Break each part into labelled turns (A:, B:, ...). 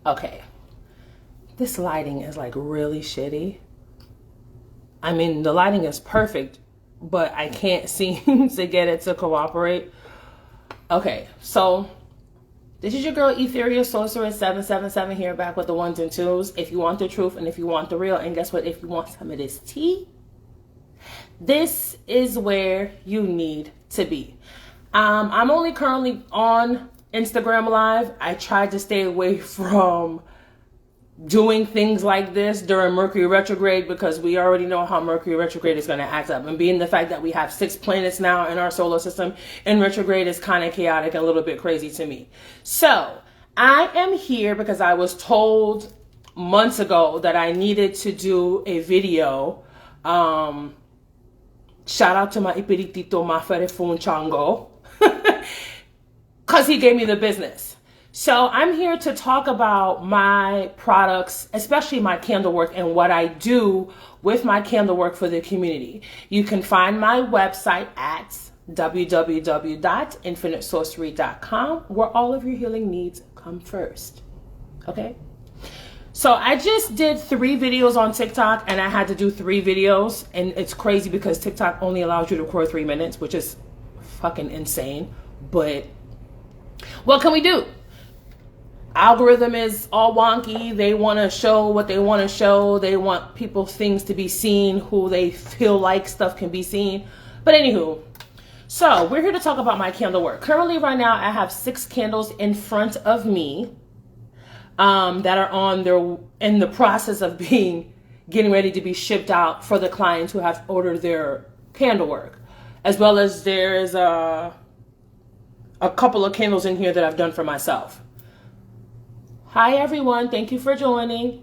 A: Okay, this lighting is like really shitty. I mean, the lighting is perfect, but I can't seem to get it to cooperate. Okay, so this is your girl Ethereal Sorceress 777 here, back with the ones and twos. If you want the truth and if you want the real, and guess what? If you want some of this tea, this is where you need to be. I'm only currently on Instagram Live. I tried to stay away from doing things like this during Mercury retrograde because we already know how Mercury retrograde is going to act up. And being the fact that we have 6 planets now in our solar system in retrograde is kind of chaotic and a little bit crazy to me. So I am here because I was told months ago that I needed to do a video. Shout out to my Ipiritito Maferefun Chango because he gave me the business. So I'm here to talk about my products, especially my candle work and what I do with my candle work for the community. You can find my website at www.infinitesorcery.com, where all of your healing needs come first. Okay? So I just did 3 videos on TikTok, and I had to do 3 videos, and it's crazy because TikTok only allows you to record 3 minutes, which is fucking insane. But what can we do? Algorithm is all wonky. They want to show what they want to show. They want people's things to be seen, who they feel like stuff can be seen. But anywho, so we're here to talk about my candle work. Currently right now I have 6 candles in front of me that are in the process of getting ready to be shipped out for the clients who have ordered their candle work. As well as there's a couple of candles in here that I've done for myself. Hi everyone, thank you for joining.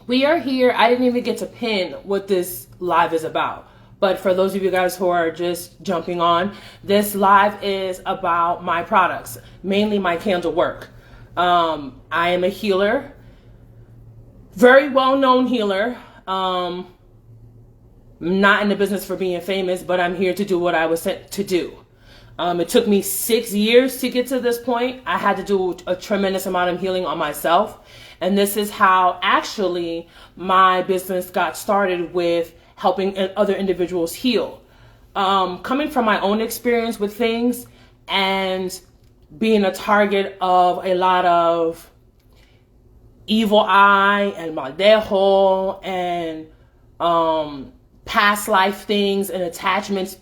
A: We are here. I didn't even get to pin what this live is about. But for those of you guys who are just jumping on, this live is about my products, mainly my candle work. I am a healer, very well-known healer. Not in the business for being famous, but I'm here to do what I was sent to do. It took me 6 years to get to this point. I had to do a tremendous amount of healing on myself. And this is how actually my business got started, with helping other individuals heal. Coming from my own experience with things and being a target of a lot of evil eye and maldejo and past life things and attachments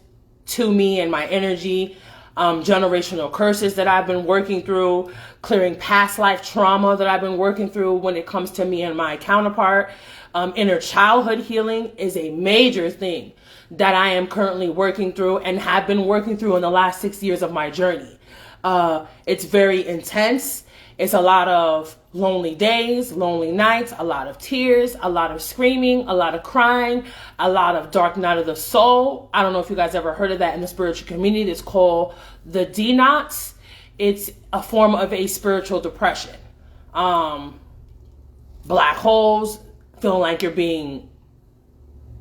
A: to me and my energy, generational curses that I've been working through, clearing past life trauma that I've been working through when it comes to me and my counterpart. Inner childhood healing is a major thing that I am currently working through and have been working through in the last 6 years of my journey. It's very intense. It's a lot of lonely days, lonely nights, a lot of tears, a lot of screaming, a lot of crying, a lot of dark night of the soul. I don't know if you guys ever heard of that in the spiritual community. It's called the D-Knots. It's a form of a spiritual depression. Black holes, feeling like you're being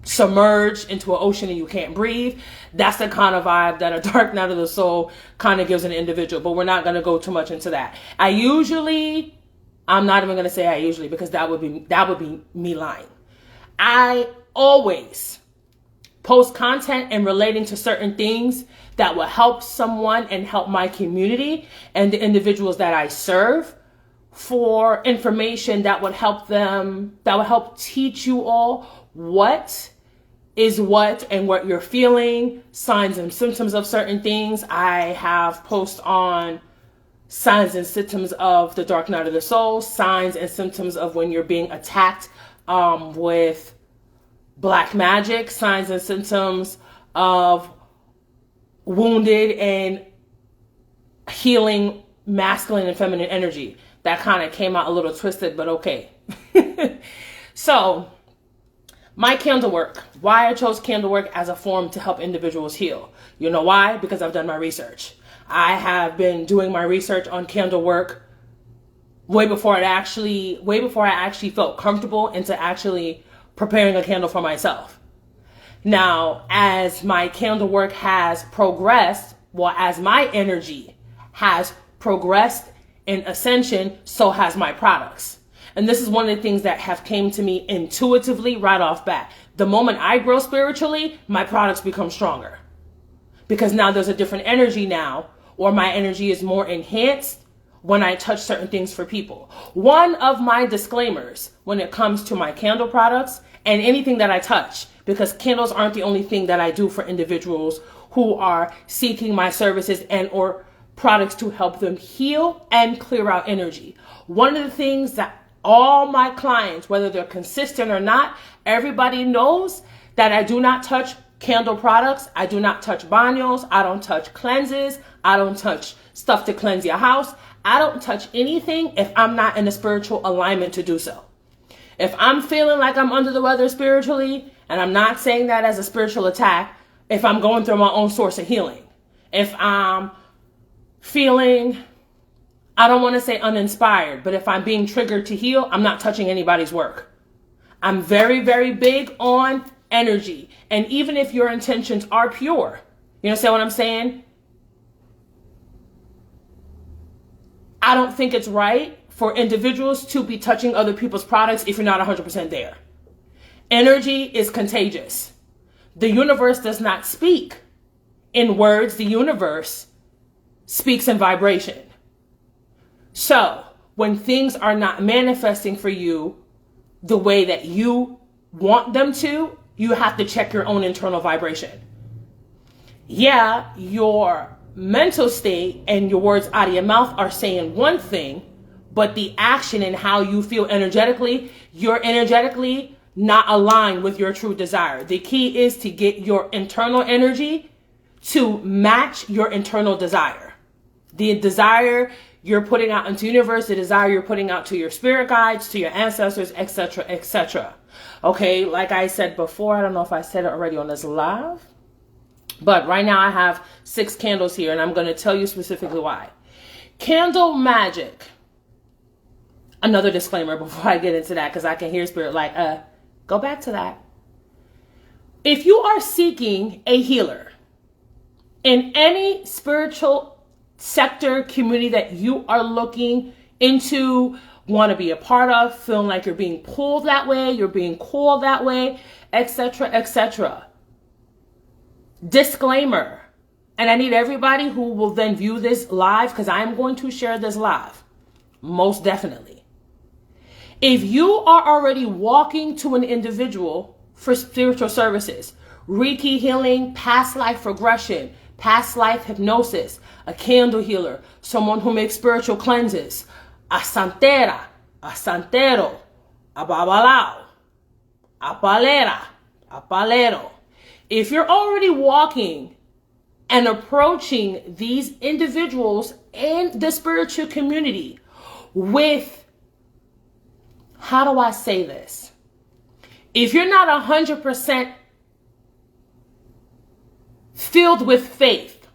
A: submerged into an ocean and you can't breathe. That's the kind of vibe that a dark night of the soul kind of gives an individual, but we're not going to go too much into that. I'm not even going to say I usually, because that would be me lying. I always post content and relating to certain things that will help someone and help my community and the individuals that I serve, for information that would help them, that would help teach you all what is what and what you're feeling, signs and symptoms of certain things. I have posts on signs and symptoms of the dark night of the soul, signs and symptoms of when you're being attacked with black magic, signs and symptoms of wounded and healing masculine and feminine energy. That kind of came out a little twisted, but okay. So, my candle work. Why I chose candle work as a form to help individuals heal. You know why? Because I've done my research. I have been doing my research on candle work way before I actually felt comfortable into actually preparing a candle for myself. Now, as my candle work has progressed, as my energy has progressed in ascension, so has my products. And this is one of the things that have came to me intuitively right off bat. The moment I grow spiritually, my products become stronger. Because now there's a different energy now, or my energy is more enhanced when I touch certain things for people. One of my disclaimers when it comes to my candle products and anything that I touch, because candles aren't the only thing that I do for individuals who are seeking my services and or products to help them heal and clear out energy. One of the things that all my clients, whether they're consistent or not, everybody knows that I do not touch candle products. I do not touch baños. I don't touch cleanses. I don't touch stuff to cleanse your house. I don't touch anything if I'm not in a spiritual alignment to do so. If I'm feeling like I'm under the weather spiritually, and I'm not saying that as a spiritual attack, if I'm going through my own source of healing, if I'm feeling, I don't want to say uninspired, but if I'm being triggered to heal, I'm not touching anybody's work. I'm very, very big on energy. And even if your intentions are pure, you understand what I'm saying? I don't think it's right for individuals to be touching other people's products if you're not 100% there. Energy is contagious. The universe does not speak in words. The universe speaks in vibration. So when things are not manifesting for you the way that you want them to, you have to check your own internal vibration. Yeah, your mental state and your words out of your mouth are saying one thing, but the action and how you feel energetically, you're energetically not aligned with your true desire. The key is to get your internal energy to match your internal desire. The desire you're putting out into the universe, the desire you're putting out to your spirit guides, to your ancestors, etc., etc. Okay, like I said before, I don't know if I said it already on this live, but right now I have 6 candles here, and I'm going to tell you specifically why. Candle magic. Another disclaimer before I get into that, because I can hear spirit like, go back to that. If you are seeking a healer in any spiritual sector, community that you are looking into, want to be a part of, feeling like you're being pulled that way, you're being called that way, etc., etc. Disclaimer, and I need everybody who will then view this live, because I am going to share this live, most definitely. If you are already walking to an individual for spiritual services, Reiki healing, past life regression, past life hypnosis, a candle healer, someone who makes spiritual cleanses, a santera, a santero, a babalao, a palera, a palero. If you're already walking and approaching these individuals in the spiritual community with, how do I say this? If you're not 100% filled with faith,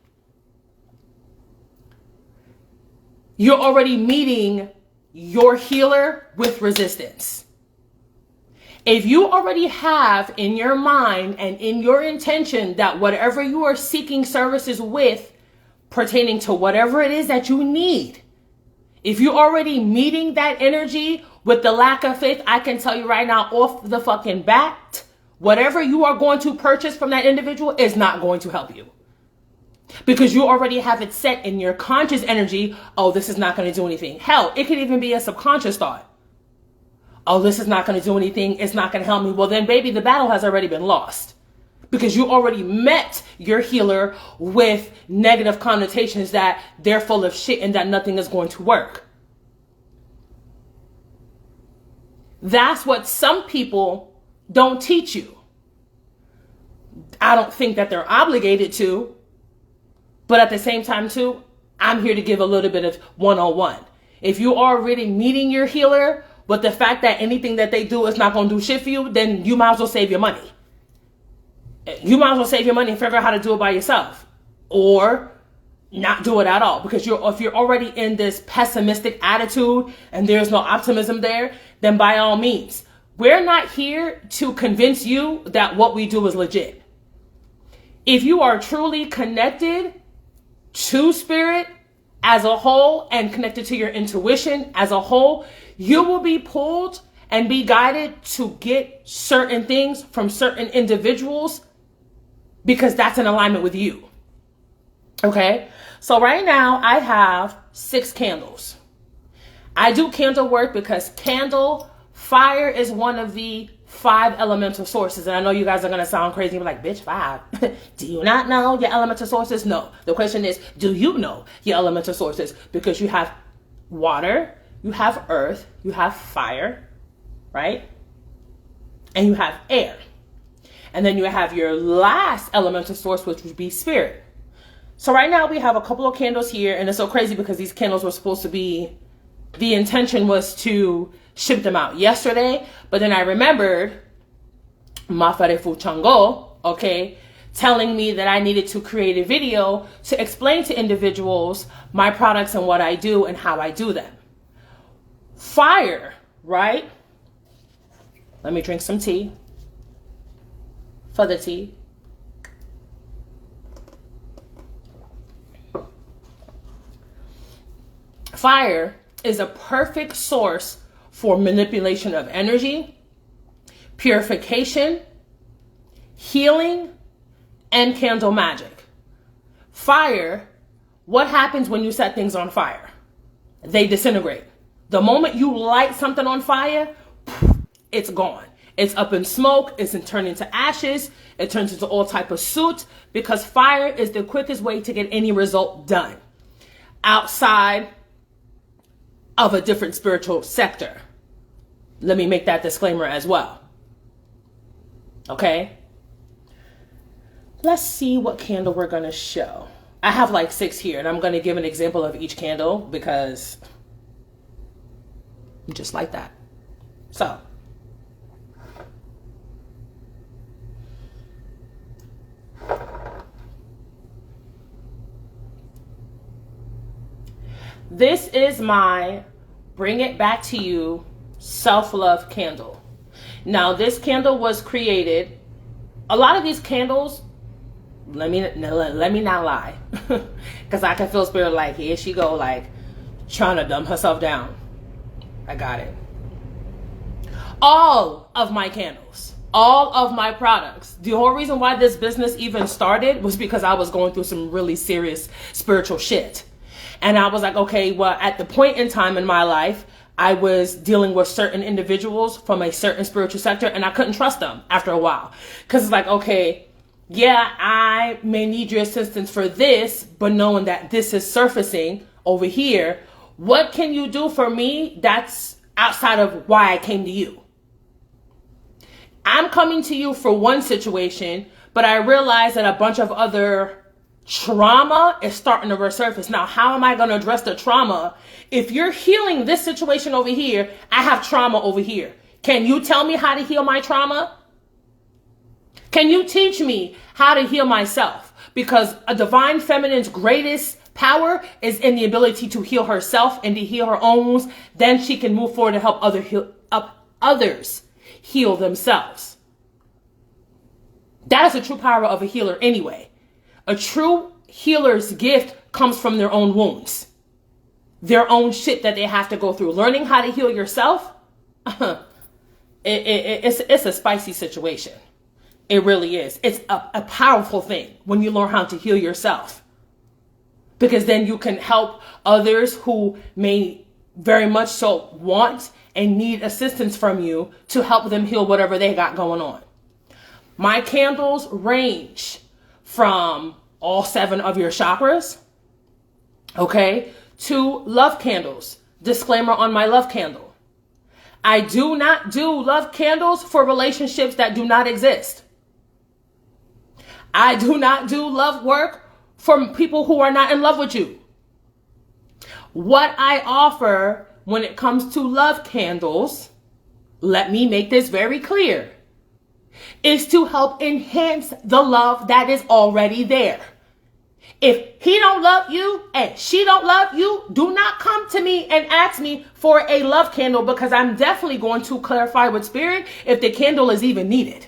A: you're already meeting your healer with resistance. If you already have in your mind and in your intention that whatever you are seeking services with, pertaining to whatever it is that you need, if you're already meeting that energy with the lack of faith, I can tell you right now off the fucking bat, whatever you are going to purchase from that individual is not going to help you. Because you already have it set in your conscious energy, oh, this is not going to do anything. Hell, it could even be a subconscious thought. Oh, this is not going to do anything. It's not going to help me. Well, then, baby, the battle has already been lost. Because you already met your healer with negative connotations that they're full of shit and that nothing is going to work. That's what some people don't teach you. I don't think that they're obligated to. But at the same time, too, I'm here to give a little bit of 101. If you are already meeting your healer with the fact that anything that they do is not going to do shit for you, then you might as well save your money. You might as well save your money and figure out how to do it by yourself. Or not do it at all. Because if you're already in this pessimistic attitude and there's no optimism there, then by all means, we're not here to convince you that what we do is legit. If you are truly connected to spirit as a whole and connected to your intuition as a whole, you will be pulled and be guided to get certain things from certain individuals because that's in alignment with you. Okay? So right now I have 6 candles. I do candle work because fire is one of the 5 elemental sources. And I know you guys are going to sound crazy and be like, bitch, 5. Do you not know your elemental sources? No. The question is, do you know your elemental sources? Because you have water, you have earth, you have fire, right? And you have air. And then you have your last elemental source, which would be spirit. So right now we have a couple of candles here, and it's so crazy because these candles were supposed to be, the intention was to ship them out yesterday, but then I remembered Mafarefu Chango, okay, telling me that I needed to create a video to explain to individuals my products and what I do and how I do them. Fire, right? Let me drink some tea. For the tea. Fire is a perfect source for manipulation of energy, purification, healing, and candle magic. Fire, what happens when you set things on fire? They disintegrate. The moment you light something on fire, it's gone. It's up in smoke, it's turned into ashes, it turns into all type of soot, because fire is the quickest way to get any result done outside of a different spiritual sector. Let me make that disclaimer as well. Okay? Let's see what candle we're going to show. I have like 6 here, and I'm going to give an example of each candle because just like that. So, this is my Bring It Back to You self-love candle. Now, this candle was created, a lot of these candles, let me not lie, because I can feel spirit like, here she go, like trying to dumb herself down. I got it. All of my candles, all of my products, the whole reason why this business even started was because I was going through some really serious spiritual shit. And I was like, okay, well, at the point in time in my life, I was dealing with certain individuals from a certain spiritual sector, and I couldn't trust them after a while. Because it's like, okay, yeah, I may need your assistance for this, but knowing that this is surfacing over here, what can you do for me that's outside of why I came to you? I'm coming to you for one situation, but I realize that a bunch of other trauma is starting to resurface. Now, how am I going to address the trauma? If you're healing this situation over here, I have trauma over here. Can you tell me how to heal my trauma? Can you teach me how to heal myself? Because a divine feminine's greatest power is in the ability to heal herself and to heal her own wounds. Then she can move forward to help others heal themselves. That is the true power of a healer anyway. A true healer's gift comes from their own wounds, their own shit that they have to go through. Learning how to heal yourself, it's a spicy situation. It really is. It's a powerful thing when you learn how to heal yourself, because then you can help others who may very much so want and need assistance from you to help them heal whatever they got going on. My candles range from all 7 of your chakras, okay, to love candles. Disclaimer on my love candle. I do not do love candles for relationships that do not exist. I do not do love work for people who are not in love with you. What I offer when it comes to love candles, let me make this very clear, is to help enhance the love that is already there. If he don't love you and she don't love you, do not come to me and ask me for a love candle, because I'm definitely going to clarify with spirit if the candle is even needed.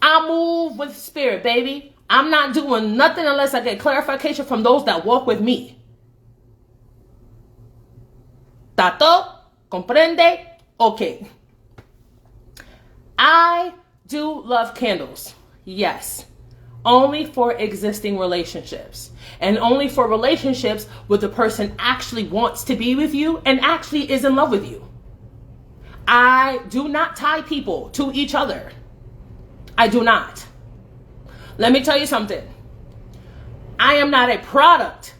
A: I move with spirit, baby. I'm not doing nothing unless I get clarification from those that walk with me. Tato? Comprende? Okay. I do love candles. Yes. Only for existing relationships. And only for relationships where the person actually wants to be with you and actually is in love with you. I do not tie people to each other. I do not. Let me tell you something. I am not a product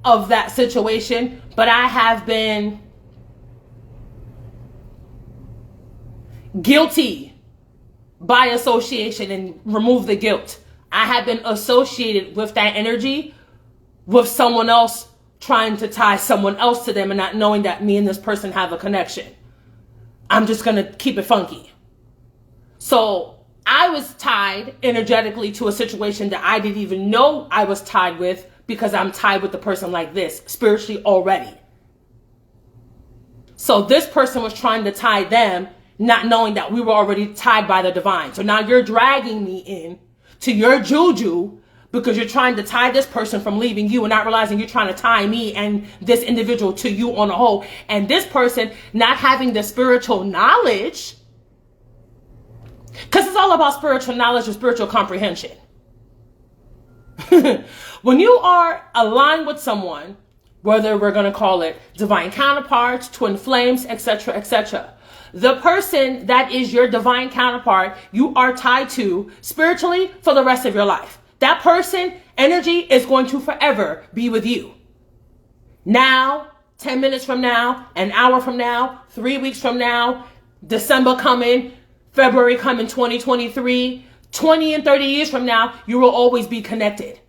A: of that situation, but I have been guilty by association, and remove the guilt. I have been associated with that energy with someone else trying to tie someone else to them and not knowing that me and this person have a connection. I'm just going to keep it funky. So I was tied energetically to a situation that I didn't even know I was tied with, because I'm tied with the person like this spiritually already. So this person was trying to tie them, not knowing that we were already tied by the divine. So now you're dragging me in to your juju because you're trying to tie this person from leaving you and not realizing you're trying to tie me and this individual to you on a whole. And this person not having the spiritual knowledge, because it's all about spiritual knowledge and spiritual comprehension. When you are aligned with someone, whether we're going to call it divine counterparts, twin flames, etc., etc., the person that is your divine counterpart, you are tied to spiritually for the rest of your life. That person, energy, is going to forever be with you. Now, 10 minutes from now, an hour from now, 3 weeks from now, December coming, February coming, 2023, 20 and 30 years from now, you will always be connected.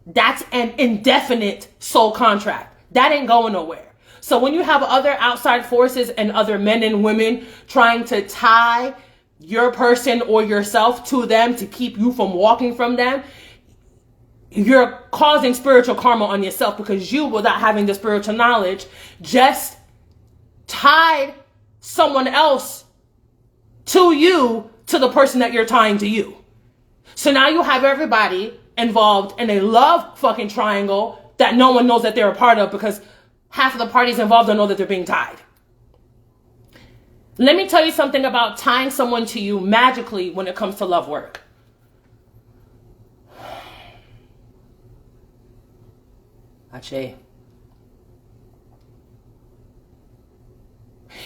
A: That's an indefinite soul contract. That ain't going nowhere. So when you have other outside forces and other men and women trying to tie your person or yourself to them to keep you from walking from them, you're causing spiritual karma on yourself, because you, without having the spiritual knowledge, just tied someone else to you, to the person that you're tying to you. So now you have everybody involved in a love fucking triangle that no one knows that they're a part of, because half of the parties involved don't know that they're being tied. Let me tell you something about tying someone to you magically when it comes to love work. Ache.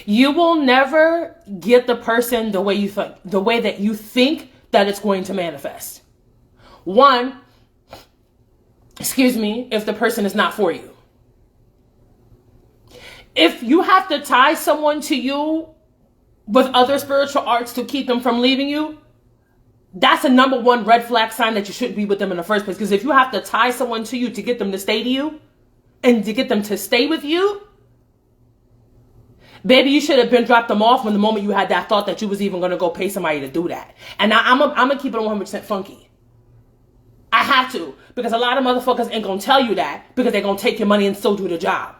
A: You will never get the person the way you think, the way that you think that it's going to manifest. One, if the person is not for you. If you have to tie someone to you with other spiritual arts to keep them from leaving you, that's a number one red flag sign that you shouldn't be with them in the first place. Because if you have to tie someone to you to get them to stay to you and to get them to stay with you, baby, you should have been dropped them off when the moment you had that thought that you was even going to go pay somebody to do that. And now I'm going to keep it 100% funky. I have to, because a lot of motherfuckers ain't going to tell you that, because they're going to take your money and still do the job.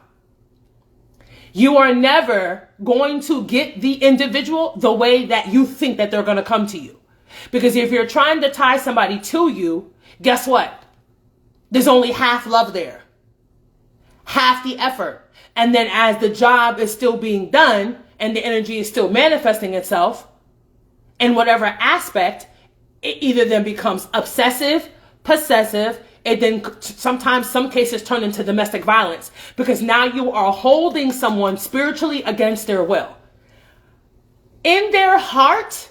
A: You are never going to get the individual the way that you think that they're going to come to you. Because if you're trying to tie somebody to you, guess what? There's only half love there. Half the effort. And then as the job is still being done and the energy is still manifesting itself in whatever aspect, it either then becomes obsessive, possessive. It then sometimes, some cases, turn into domestic violence, because now you are holding someone spiritually against their will. In their heart,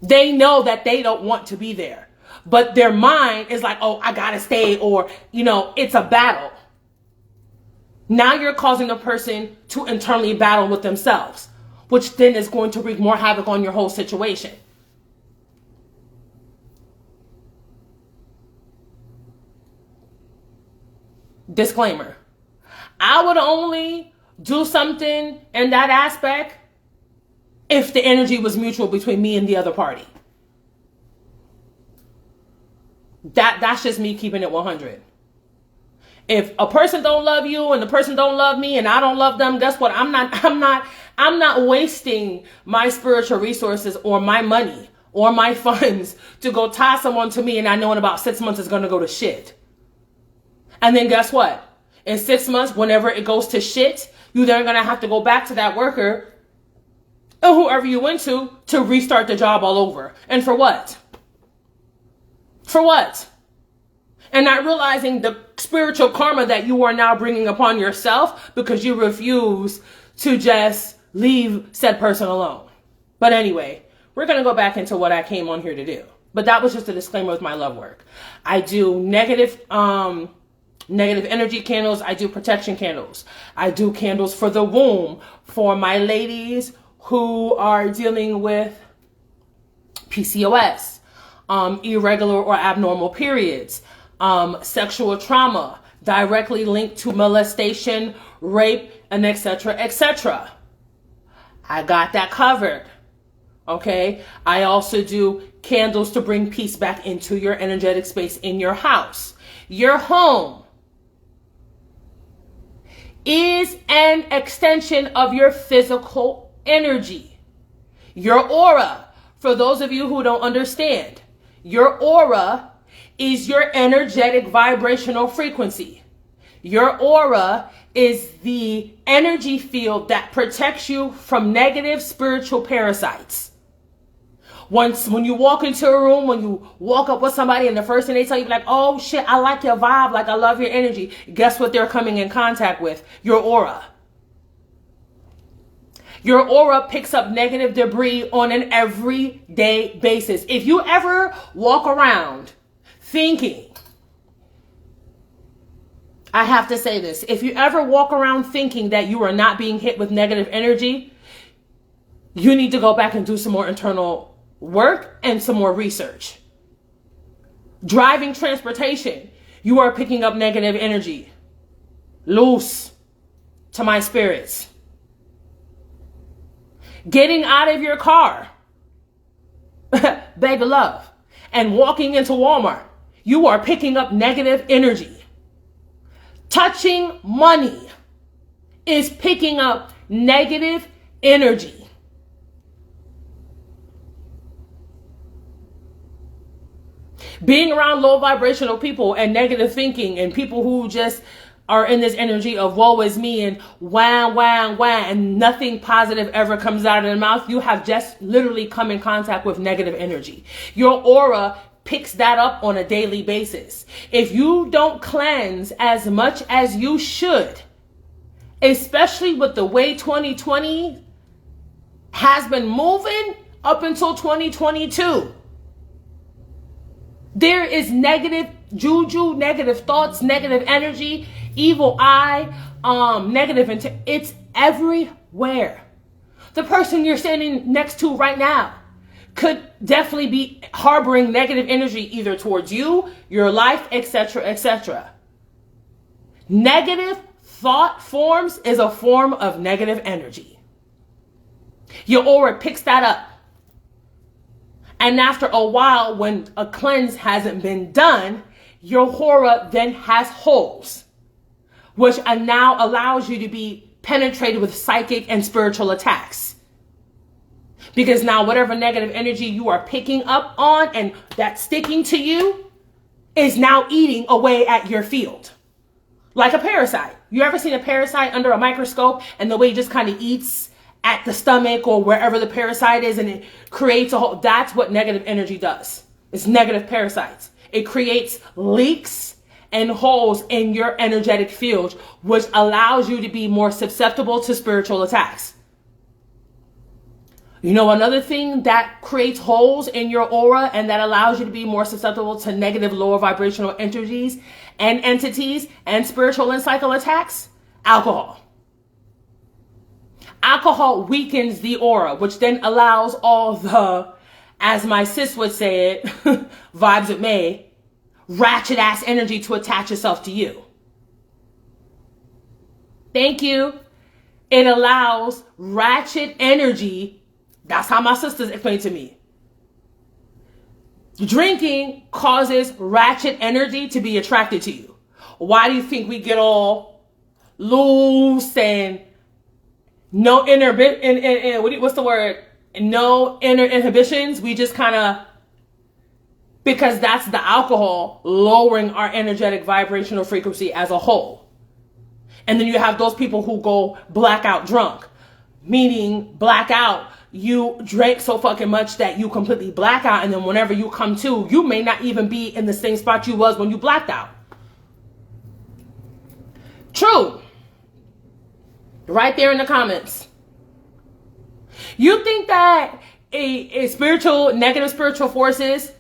A: they know that they don't want to be there, but their mind is like, oh, I gotta stay, or, it's a battle. Now you're causing the person to internally battle with themselves, which then is going to wreak more havoc on your whole situation. Disclaimer. I would only do something in that aspect if the energy was mutual between me and the other party. That's just me keeping it 100. If a person don't love you and the person don't love me and I don't love them, guess what? I'm not wasting my spiritual resources or my money or my funds to go tie someone to me and I know in about 6 months it's going to go to shit. And then guess what? In 6 months, whenever it goes to shit, you then going to have to go back to that worker or whoever you went to restart the job all over. And for what? For what? And not realizing the spiritual karma that you are now bringing upon yourself because you refuse to just leave said person alone. But anyway, we're going to go back into what I came on here to do. But that was just a disclaimer with my love work. I do negative energy candles. I do protection candles. I do candles for the womb for my ladies who are dealing with PCOS, irregular or abnormal periods, sexual trauma directly linked to molestation, rape, and etc., etc. I got that covered. Okay. I also do candles to bring peace back into your energetic space in your house. Your home is an extension of your physical energy. Your aura, for those of you who don't understand, your aura is your energetic vibrational frequency. Your aura is the energy field that protects you from negative spiritual parasites. When you walk into a room, when you walk up with somebody and the first thing they tell you, like, oh shit, I like your vibe, like I love your energy. Guess what they're coming in contact with? Your aura. Your aura picks up negative debris on an everyday basis. If you ever walk around thinking, I have to say this, if you ever walk around thinking that you are not being hit with negative energy, you need to go back and do some more internal work and some more research. Driving transportation, you are picking up negative energy. Loose to my spirits. Getting out of your car, baby love, and walking into Walmart, you are picking up negative energy. Touching money is picking up negative energy. Being around low vibrational people and negative thinking and people who just are in this energy of woe is me and wah, wah, wah, and nothing positive ever comes out of their mouth, you have just literally come in contact with negative energy. Your aura picks that up on a daily basis. If you don't cleanse as much as you should, especially with the way 2020 has been moving up until 2022, there is negative juju, negative thoughts, negative energy, evil eye, negative it's everywhere. The person you're standing next to right now could definitely be harboring negative energy either towards you, your life, etc., etc. Negative thought forms is a form of negative energy. Your aura picks that up. And after a while, when a cleanse hasn't been done, your aura then has holes, which now allows you to be penetrated with psychic and spiritual attacks. Because now whatever negative energy you are picking up on and that's sticking to you is now eating away at your field. Like a parasite. You ever seen a parasite under a microscope and the way it just kind of eats at the stomach or wherever the parasite is and it creates a hole? That's what negative energy does. It's negative parasites. It creates leaks and holes in your energetic field, which allows you to be more susceptible to spiritual attacks. You know, another thing that creates holes in your aura and that allows you to be more susceptible to negative lower vibrational energies and entities and spiritual and psychical attacks? Alcohol. Alcohol weakens the aura, which then allows all the, as my sis would say it, vibes it may, ratchet ass energy to attach itself to you. Thank you. It allows ratchet energy. That's how my sisters explained to me. Drinking causes ratchet energy to be attracted to you. Why do you think we get all loose and no what's the word? no inner inhibitions. We just kind of, because that's the alcohol lowering our energetic vibrational frequency as a whole. And then you have those people who go blackout drunk, meaning blackout. You drank so fucking much that you completely black out, and then whenever you come to, you may not even be in the same spot you was when you blacked out. True. Right there in the comments. You think that a spiritual, negative spiritual forces,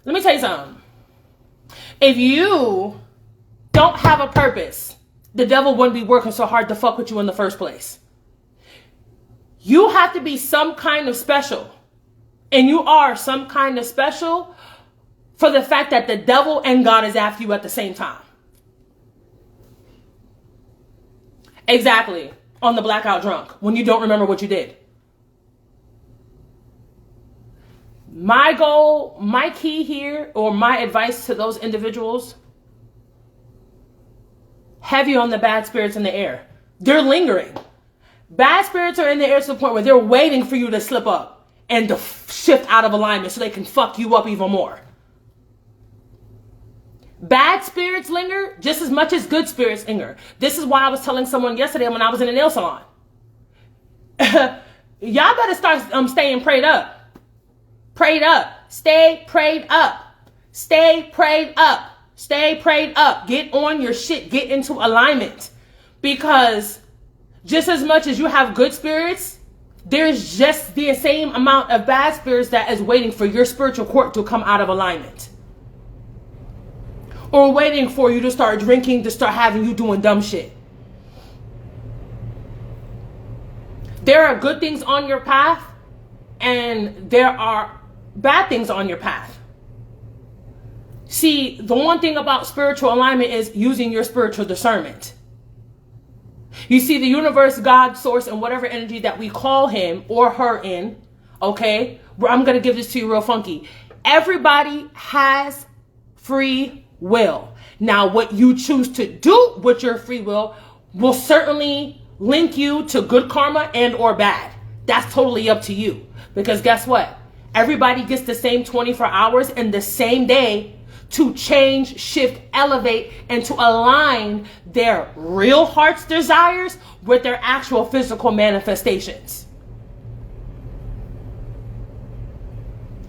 A: let me tell you something. If you don't have a purpose, the devil wouldn't be working so hard to fuck with you in the first place. You have to be some kind of special. And you are some kind of special for the fact that the devil and God is after you at the same time. Exactly. On the blackout drunk, when you don't remember what you did. My goal, my key here, or my advice to those individuals, heavy on the bad spirits in the air. They're lingering. Bad spirits are in the air to the point where they're waiting for you to slip up and to shift out of alignment so they can fuck you up even more. Bad spirits linger just as much as good spirits linger. This is why I was telling someone yesterday when I was in a nail salon. Y'all better start staying prayed up. Prayed up. Stay prayed up. Stay prayed up. Stay prayed up. Get on your shit. Get into alignment. Because just as much as you have good spirits, there's just the same amount of bad spirits that is waiting for your spiritual court to come out of alignment. Or waiting for you to start drinking, to start having you doing dumb shit. There are good things on your path, and there are bad things on your path. See, the one thing about spiritual alignment is using your spiritual discernment. You see, the universe, God, source, and whatever energy that we call him or her in, okay? I'm going to give this to you real funky. Everybody has free will. Now, what you choose to do with your free will certainly link you to good karma and or bad. That's totally up to you. Because guess what? Everybody gets the same 24 hours in the same day to change, shift, elevate, and to align their real heart's desires with their actual physical manifestations.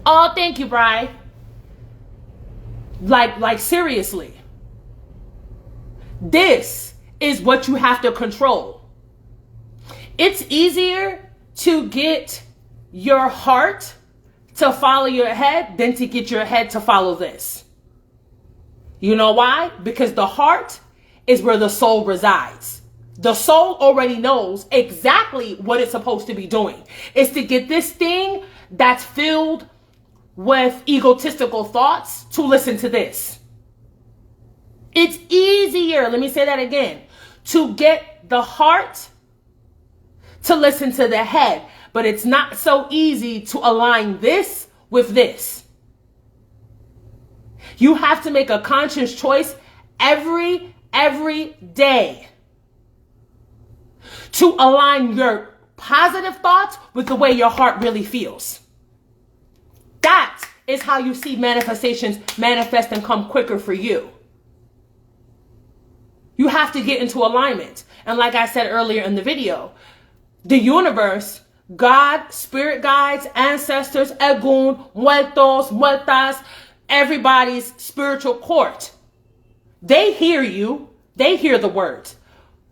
A: Oh, thank you, Bri. Like seriously. This is what you have to control. It's easier to get your heart to follow your head than to get your head to follow this. You know why? Because the heart is where the soul resides. The soul already knows exactly what it's supposed to be doing. It's to get this thing that's filled with egotistical thoughts to listen to this. It's easier, let me say that again, to get the heart to listen to the head, but it's not so easy to align this with this. You have to make a conscious choice every day to align your positive thoughts with the way your heart really feels. That is how you see manifestations manifest and come quicker for you. You have to get into alignment. And like I said earlier in the video, the universe, God, spirit guides, ancestors, Egun, muertos, muertas, everybody's spiritual court. They hear you. They hear the words.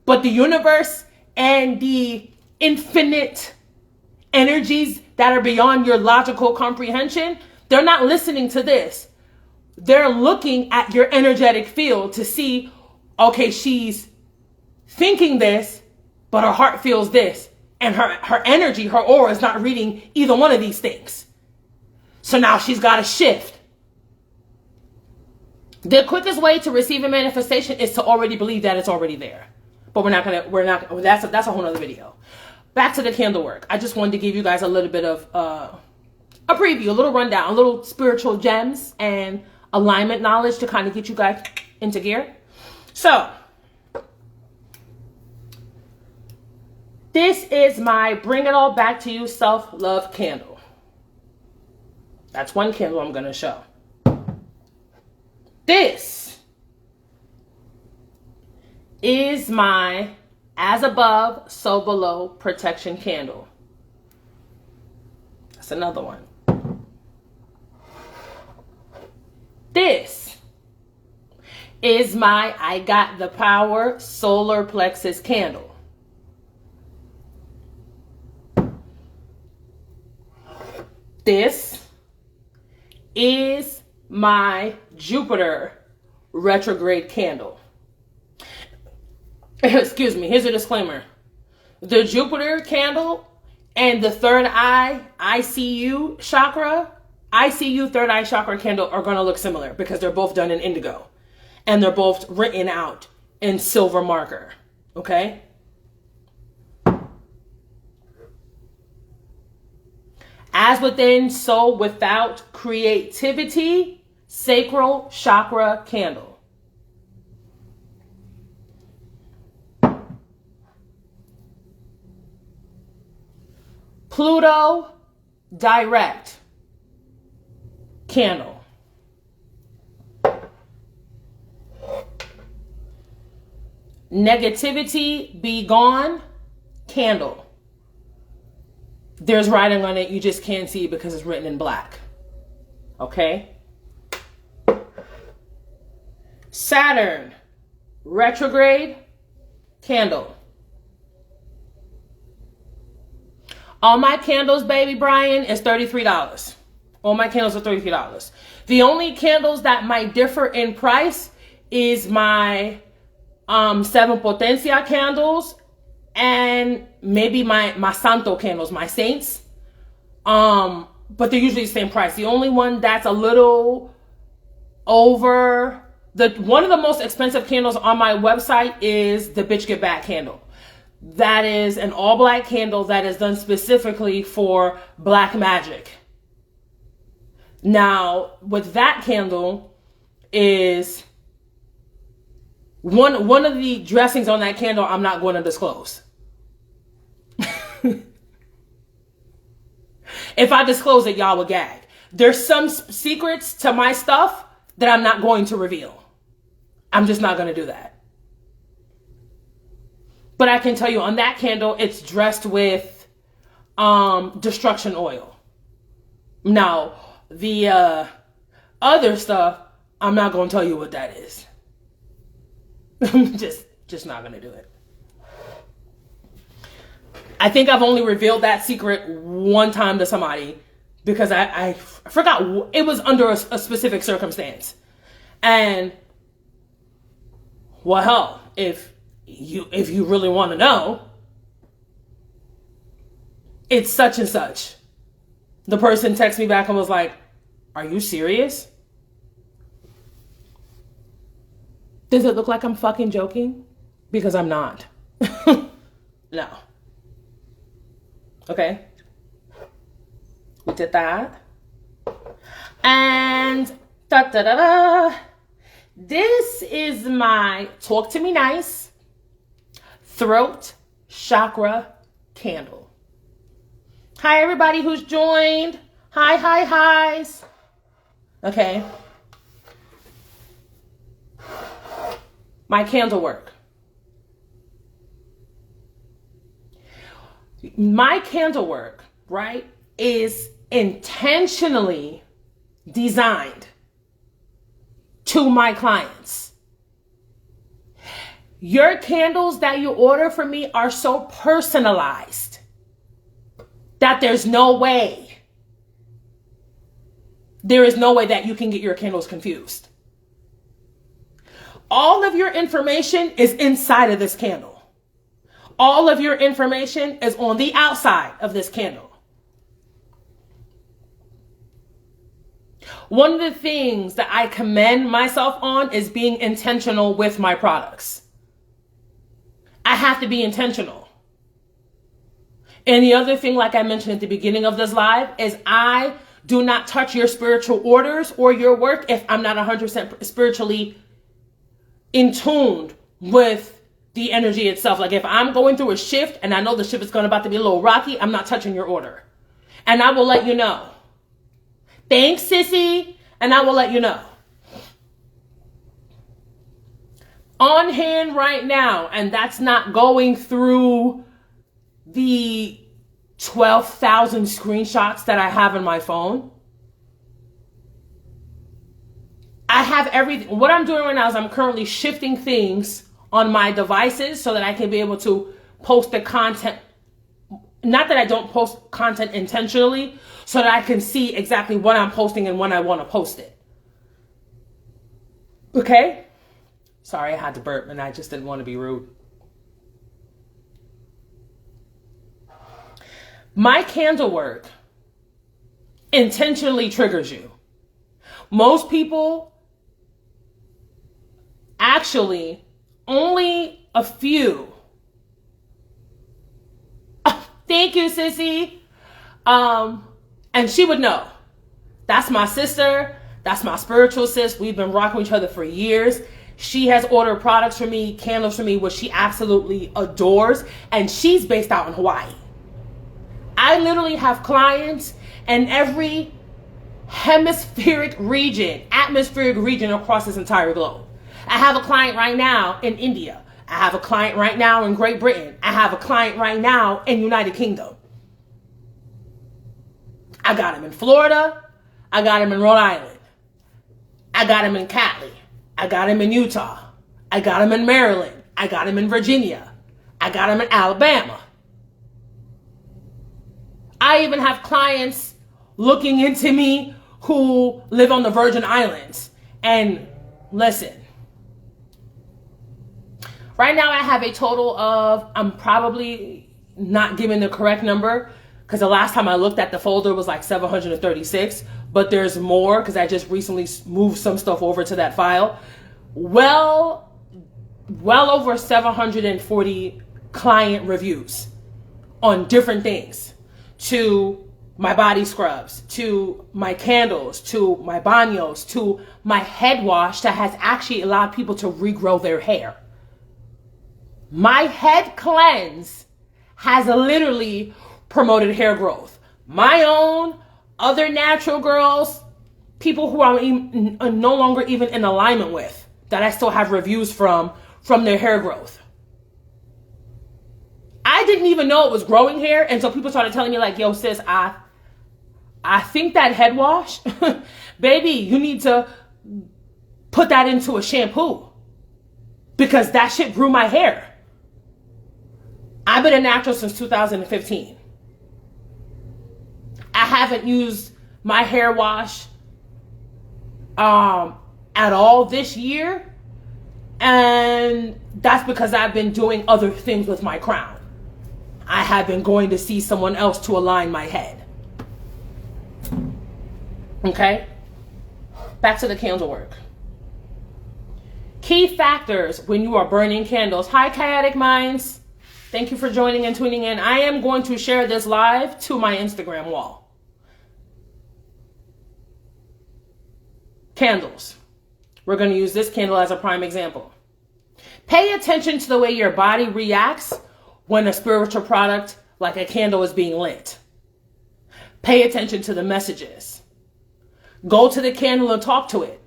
A: But the universe and the infinite energies that are beyond your logical comprehension, they're not listening to this. They're looking at your energetic field to see, okay, she's thinking this, but her heart feels this. And her energy, her aura is not reading either one of these things. So now she's got to shift. The quickest way to receive a manifestation is to already believe that it's already there. But that's a whole nother video. Back to the candle work. I just wanted to give you guys a little bit of a preview, a little rundown, a little spiritual gems and alignment knowledge to kind of get you guys into gear. So, This is my Bring It All Back to You self-love candle. That's one candle I'm going to show. This is my As Above, So Below protection candle. That's another one. This is my I Got the Power solar plexus candle. This is my Jupiter retrograde candle. Excuse me, here's a disclaimer. The Jupiter candle and the third eye ICU chakra, ICU third eye chakra candle are going to look similar because they're both done in indigo and they're both written out in silver marker. Okay? As within, so without creativity, sacral chakra candle. Pluto direct candle. Negativity be gone candle. There's writing on it, you just can't see it because it's written in black. Okay? Saturn retrograde candle. All my candles, baby Brian, is $33. All my candles are $33. The only candles that might differ in price is my Seven Potencia candles and maybe my Santo candles, my saints. But they're usually the same price. The only one that's a little over, one of the most expensive candles on my website is the Bitch Get Back candle. That is an all black candle that is done specifically for black magic. Now, with that candle is one of the dressings on that candle I'm not going to disclose. If I disclose it, y'all will gag. There's some secrets to my stuff that I'm not going to reveal. I'm just not going to do that. But I can tell you on that candle, it's dressed with destruction oil. Now, the other stuff, I'm not going to tell you what that is. I'm just not going to do it. I think I've only revealed that secret one time to somebody because I forgot. It was under a specific circumstance. And, well, hell, if you really want to know, it's such and such. The person texted me back and was like, are you serious? Does it look like I'm fucking joking? Because I'm not. No. Okay. We did that. And this is my Talk to Me Nice throat chakra candle. Hi, everybody who's joined. Hi's. Okay. My candle work. My candle work, right, is intentionally designed to my clients. Your candles that you order from me are so personalized that there is no way that you can get your candles confused. All of your information is inside of this candle. All of your information is on the outside of this candle. One of the things that I commend myself on is being intentional with my products. I have to be intentional. And the other thing, like I mentioned at the beginning of this live, is I do not touch your spiritual orders or your work if I'm not 100% spiritually in tune with the energy itself. Like if I'm going through a shift and I know the shift is about to be a little rocky, I'm not touching your order. And I will let you know. Thanks, sissy. And I will let you know. On hand right now, and that's not going through the 12,000 screenshots that I have on my phone. I have everything. What I'm doing right now is I'm currently shifting things on my devices so that I can be able to post the content. Not that I don't post content intentionally, so that I can see exactly what I'm posting and when I want to post it. Okay? Sorry, I had to burp and I just didn't want to be rude. My candle work intentionally triggers you. Most people, actually, only a few. Oh, thank you, sissy. And she would know. That's my sister. That's my spiritual sis. We've been rocking each other for years. She has ordered products for me, candles for me, which she absolutely adores. And she's based out in Hawaii. I literally have clients in every atmospheric region across this entire globe. I have a client right now in India. I have a client right now in Great Britain. I have a client right now in United Kingdom. I got him in Florida. I got him in Rhode Island. I got him in Cali. I got him in Utah. I got him in Maryland. I got him in Virginia. I got him in Alabama. I even have clients looking into me who live on the Virgin Islands. And listen, right now I have a total of, I'm probably not giving the correct number because the last time I looked at the folder was like 736, but there's more because I just recently moved some stuff over to that file. Well over 740 client reviews on different things, to my body scrubs, to my candles, to my baños, to my head wash that has actually allowed people to regrow their hair. My head cleanse has literally promoted hair growth. My own, other natural girls, people who I'm no longer even in alignment with, that I still have reviews from their hair growth. I didn't even know it was growing hair until people started telling me like, yo sis, I think that head wash, baby, you need to put that into a shampoo because that shit grew my hair. I've been a natural since 2015. I haven't used my hair wash at all this year. And that's because I've been doing other things with my crown. I have been going to see someone else to align my head. Okay? Back to the candle work. Key factors when you are burning candles. Hi, Chaotic Minds. Thank you for joining and tuning in. I am going to share this live to my Instagram wall. Candles. We're going to use this candle as a prime example. Pay attention to the way your body reacts when a spiritual product like a candle is being lit. Pay attention to the messages. Go to the candle and talk to it.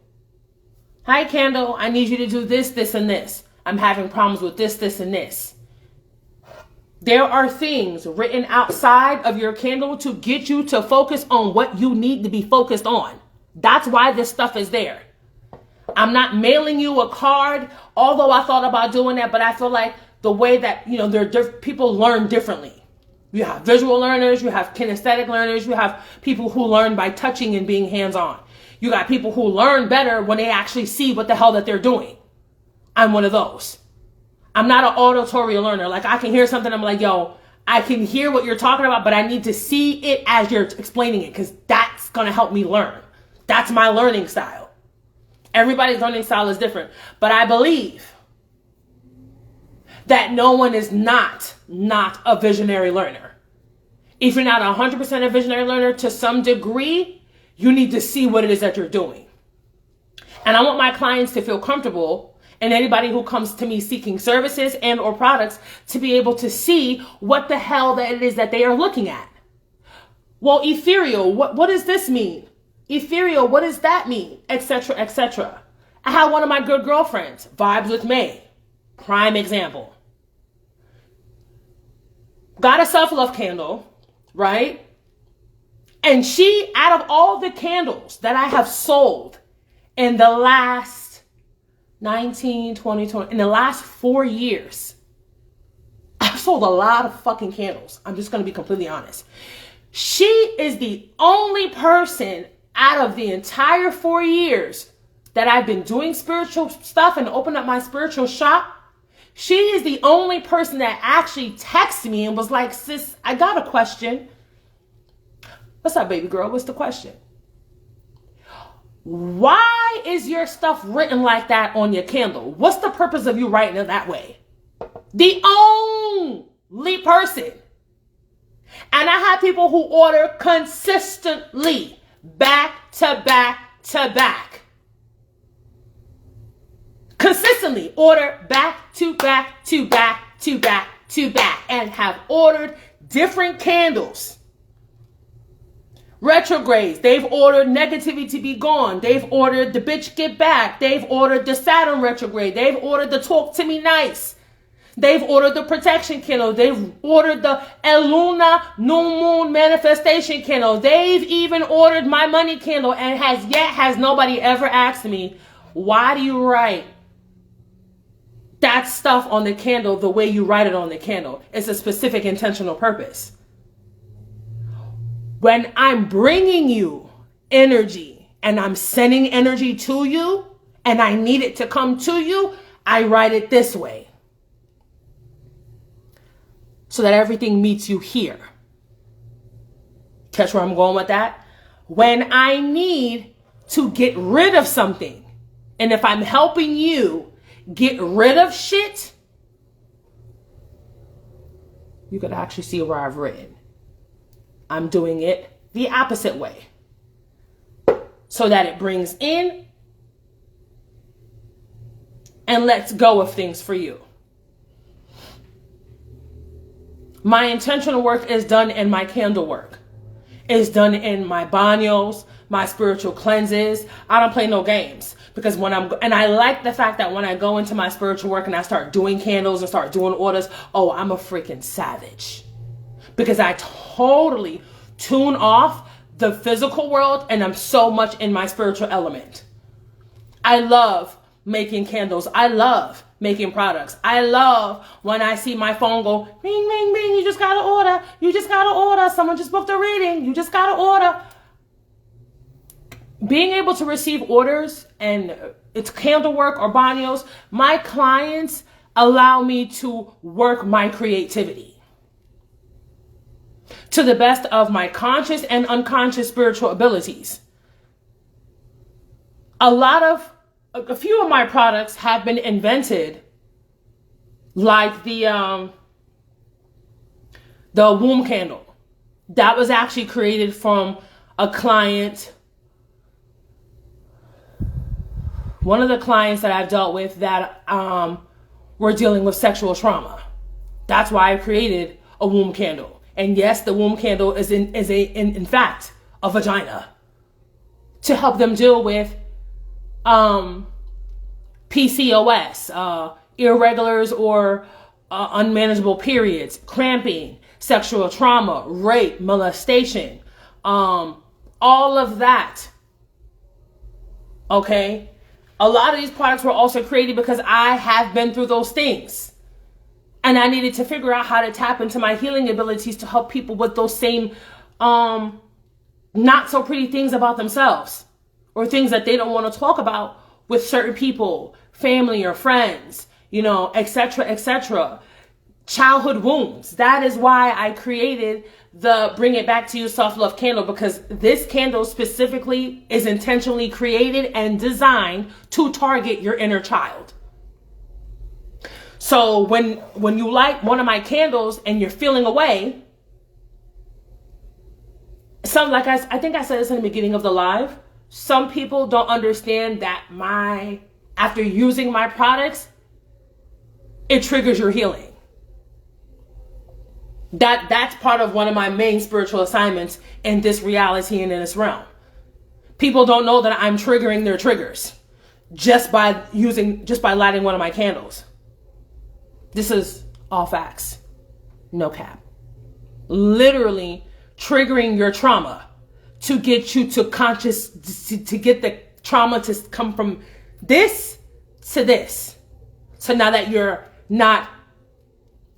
A: Hi, candle. I need you to do this, this, and this. I'm having problems with this, this, and this. There are things written outside of your candle to get you to focus on what you need to be focused on. That's why this stuff is there. I'm not mailing you a card, although I thought about doing that, but I feel like the way that, people learn differently. You have visual learners, you have kinesthetic learners, you have people who learn by touching and being hands-on. You got people who learn better when they actually see what the hell that they're doing. I'm one of those. I'm not an auditory learner. Like I can hear something, I'm like, yo, I can hear what you're talking about, but I need to see it as you're explaining it because that's going to help me learn. That's my learning style. Everybody's learning style is different, but I believe that no one is not a visionary learner. If you're not 100% a visionary learner, to some degree, you need to see what it is that you're doing. And I want my clients to feel comfortable and anybody who comes to me seeking services and or products to be able to see what the hell that it is that they are looking at. Well, ethereal, what does this mean? Ethereal, what does that mean? Etc., etc. I had one of my good girlfriends, Vibes with May, prime example. Got a self-love candle, right? And she, out of all the candles that I have sold in the last 19, 20, 20, in the last 4 years, I've sold a lot of fucking candles. I'm just going to be completely honest. She is the only person out of the entire 4 years that I've been doing spiritual stuff and opened up my spiritual shop. She is the only person that actually texted me and was like, sis, I got a question. What's up, baby girl? What's the question? Why is your stuff written like that on your candle? What's the purpose of you writing it that way? The only person. And I have people who order consistently, back to back to back. Consistently order back to back to back to back to back and have ordered different candles. Retrogrades, they've ordered negativity to be gone. They've ordered the bitch get back. They've ordered the Saturn retrograde. They've ordered the talk to me nice. They've ordered the protection candle. They've ordered the El Luna new moon manifestation candle. They've even ordered my money candle, and has nobody ever asked me, why do you write that stuff on the candle the way you write it on the candle? It's a specific intentional purpose. When I'm bringing you energy and I'm sending energy to you and I need it to come to you, I write it this way so that everything meets you here. Catch where I'm going with that? When I need to get rid of something, and if I'm helping you get rid of shit, you could actually see where I've written. I'm doing it the opposite way so that it brings in and lets go of things for you. My intentional work is done in my candle work. It's done in my baños, my spiritual cleanses. I don't play no games because and I like the fact that when I go into my spiritual work and I start doing candles and start doing orders, oh, I'm a freaking savage. Because I totally tune off the physical world and I'm so much in my spiritual element. I love making candles. I love making products. I love when I see my phone go, ring, ring, ring. You just got to order. You just got to order. Someone just booked a reading. You just got to order. Being able to receive orders, and it's candle work or baños, my clients allow me to work my creativity to the best of my conscious and unconscious spiritual abilities. A few of my products have been invented, like the womb candle. That was actually created from a client, one of the clients that I've dealt with that were dealing with sexual trauma. That's why I created a womb candle. And yes, the womb candle is in fact a vagina to help them deal with PCOS, irregulars or unmanageable periods, cramping, sexual trauma, rape, molestation, all of that. Okay? A lot of these products were also created because I have been through those things. And I needed to figure out how to tap into my healing abilities to help people with those same not so pretty things about themselves, or things that they don't want to talk about with certain people, family or friends, etc., etc. Childhood wounds. That is why I created the Bring It Back to You Self-Love candle, because this candle specifically is intentionally created and designed to target your inner child. So when you light one of my candles and you're feeling away, I think I said this in the beginning of the live, some people don't understand that my after using my products, it triggers your healing. That's part of one of my main spiritual assignments in this reality and in this realm. People don't know that I'm triggering their triggers just by lighting one of my candles. This is all facts. No cap. Literally triggering your trauma to get you to to get the trauma to come from this to this. So now that you're not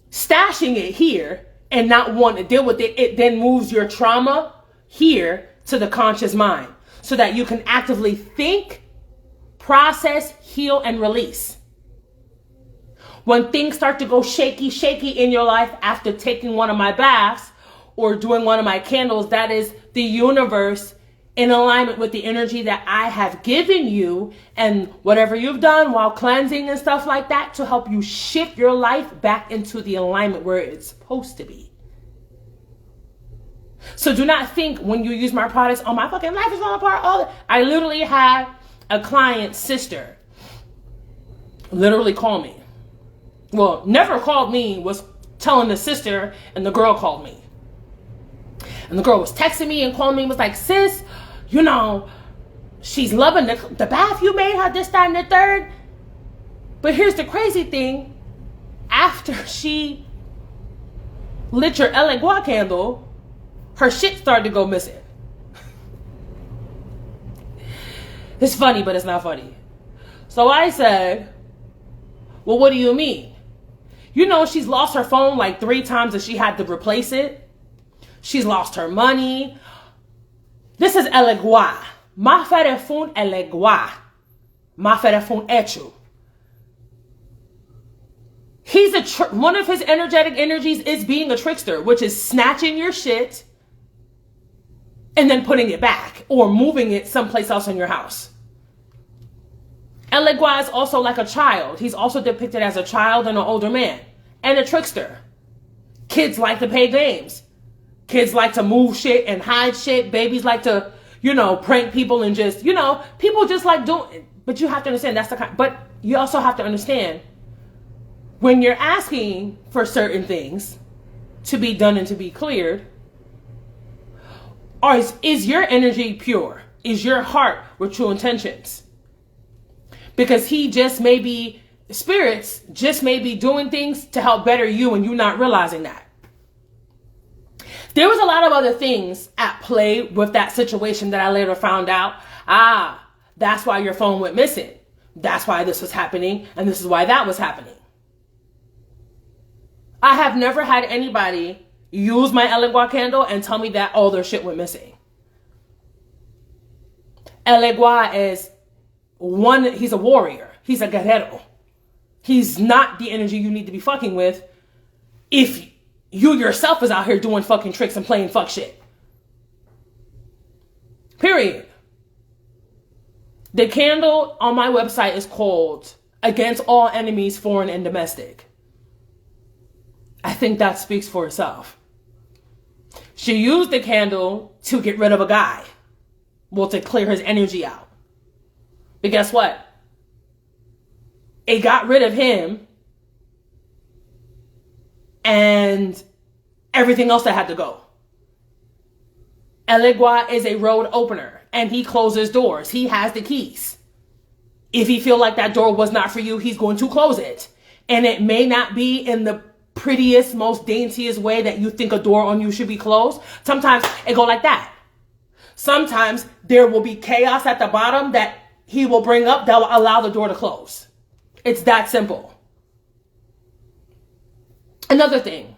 A: stashing it here and not wanting to deal with it, it then moves your trauma here to the conscious mind so that you can actively think, process, heal, and release. When things start to go shaky in your life after taking one of my baths or doing one of my candles, that is the universe in alignment with the energy that I have given you and whatever you've done while cleansing and stuff like that to help you shift your life back into the alignment where it's supposed to be. So do not think when you use my products, oh, my fucking life is falling apart. I literally had a client's sister literally call me. Well, never called me, was telling the sister, and the girl called me. And the girl was texting me and calling me, was like, sis, you know, she's loving the bath you made her, this, that, and the third. But here's the crazy thing. After she lit your Elegua candle, her shit started to go missing. It's funny, but it's not funny. So I said, well, what do you mean? You know, she's lost her phone like 3 times and she had to replace it. She's lost her money. This is Elegua. Ma fere fun Elegua. Ma fere fun echu. He's one of his energetic energies is being a trickster, which is snatching your shit and then putting it back or moving it someplace else in your house. Elegua is also like a child. He's also depicted as a child and an older man and a trickster. Kids like to play games. Kids like to move shit and hide shit. Babies like to, prank people and just, people just like doing, but you have to understand that's the kind, but you also have to understand when you're asking for certain things to be done and to be cleared, or is your energy pure? Is your heart with true intentions? Because spirits just may be doing things to help better you and you not realizing that. There was a lot of other things at play with that situation that I later found out. That's why your phone went missing. That's why this was happening. And this is why that was happening. I have never had anybody use my Elegua candle and tell me that all their shit went missing. Elegua is he's a warrior. He's a guerrero. He's not the energy you need to be fucking with if you yourself is out here doing fucking tricks and playing fuck shit. Period. The candle on my website is called Against All Enemies, Foreign and Domestic. I think that speaks for itself. She used the candle to get rid of a guy. Well, to clear his energy out. But guess what? It got rid of him and everything else that had to go. Elegua is a road opener and he closes doors. He has the keys. If he feel like that door was not for you, he's going to close it. And it may not be in the prettiest, most daintiest way that you think a door on you should be closed. Sometimes it go like that. Sometimes there will be chaos at the bottom that he will bring up that will allow the door to close. It's that simple. Another thing.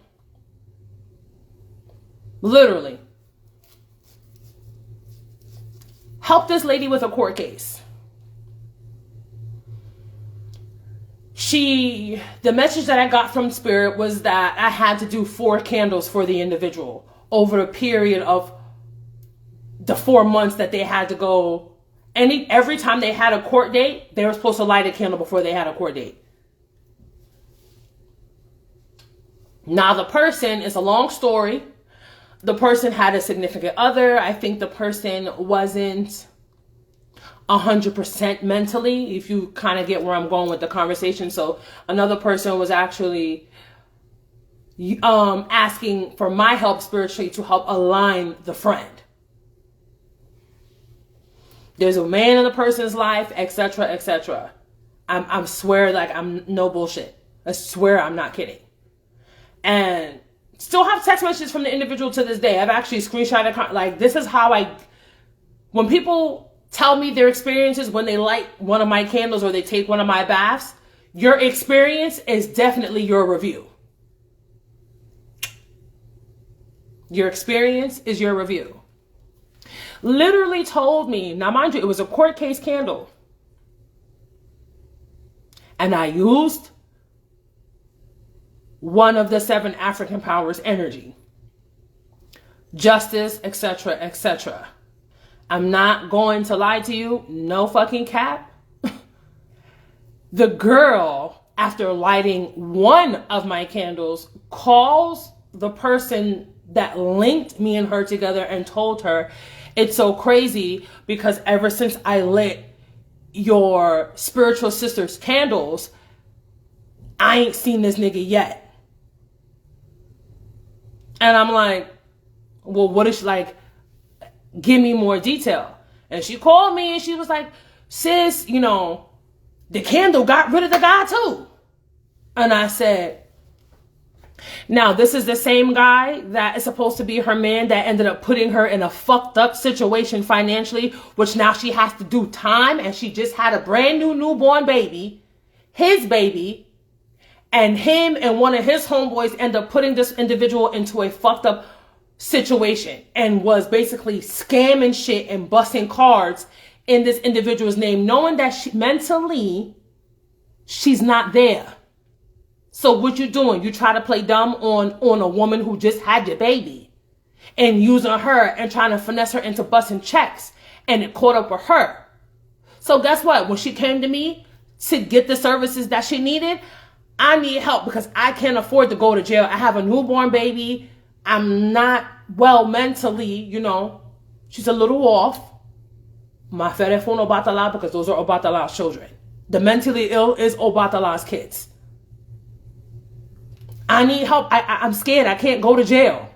A: Literally. Help this lady with a court case. The message that I got from Spirit was that I had to do 4 candles for the individual over a period of the 4 months that they had to go. Every time they had a court date, they were supposed to light a candle before they had a court date. Now the person, it's a long story. The person had a significant other. I think the person wasn't 100% mentally, if you kind of get where I'm going with the conversation. So another person was actually asking for my help spiritually to help align the friend. There's a man in the person's life, etc., etc. I'm swear, like, I'm no bullshit. I swear I'm not kidding. And still have text messages from the individual to this day. I've actually screenshotted, like, this is how when people tell me their experiences when they light one of my candles or they take one of my baths, your experience is definitely your review. Your experience is your review. Literally told me, now mind you, it was a court case candle. And I used one of the 7 African powers energy. Justice, etc., etc. I'm not going to lie to you. No fucking cap. The girl, after lighting one of my candles, calls the person that linked me and her together and told her, it's so crazy because ever since I lit your spiritual sister's candles, I ain't seen this nigga yet. And I'm like, well, what is she like? Give me more detail. And she called me and she was like, sis, you know, the candle got rid of the guy too. And I said, now this is the same guy that is supposed to be her man that ended up putting her in a fucked up situation financially, which now she has to do time, and she just had a brand new newborn baby, his baby, and him and one of his homeboys end up putting this individual into a fucked up situation and was basically scamming shit and busting cards in this individual's name, knowing that mentally she's not there. So what you doing? You try to play dumb on a woman who just had your baby and using her and trying to finesse her into busting checks, and it caught up with her. So guess what? When she came to me to get the services that she needed, I need help because I can't afford to go to jail. I have a newborn baby. I'm not well mentally, you know. She's a little off. My telephone Obatala, because those are Obatala's children. The mentally ill is Obatala's kids. I need help. I'm scared. I can't go to jail.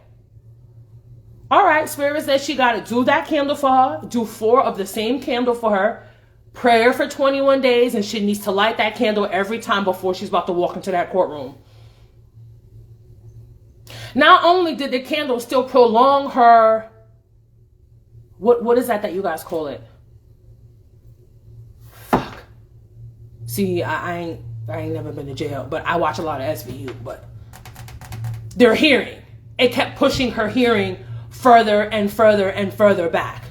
A: All right. Spirit says she got to do that candle for her. Do 4 of the same candle for her. Prayer for 21 days. And she needs to light that candle every time before she's about to walk into that courtroom. Not only did the candle still prolong her. What is that you guys call it? Fuck. See, I ain't never been to jail, but I watch a lot of SVU, but their hearing. It kept pushing her hearing further and further and further back.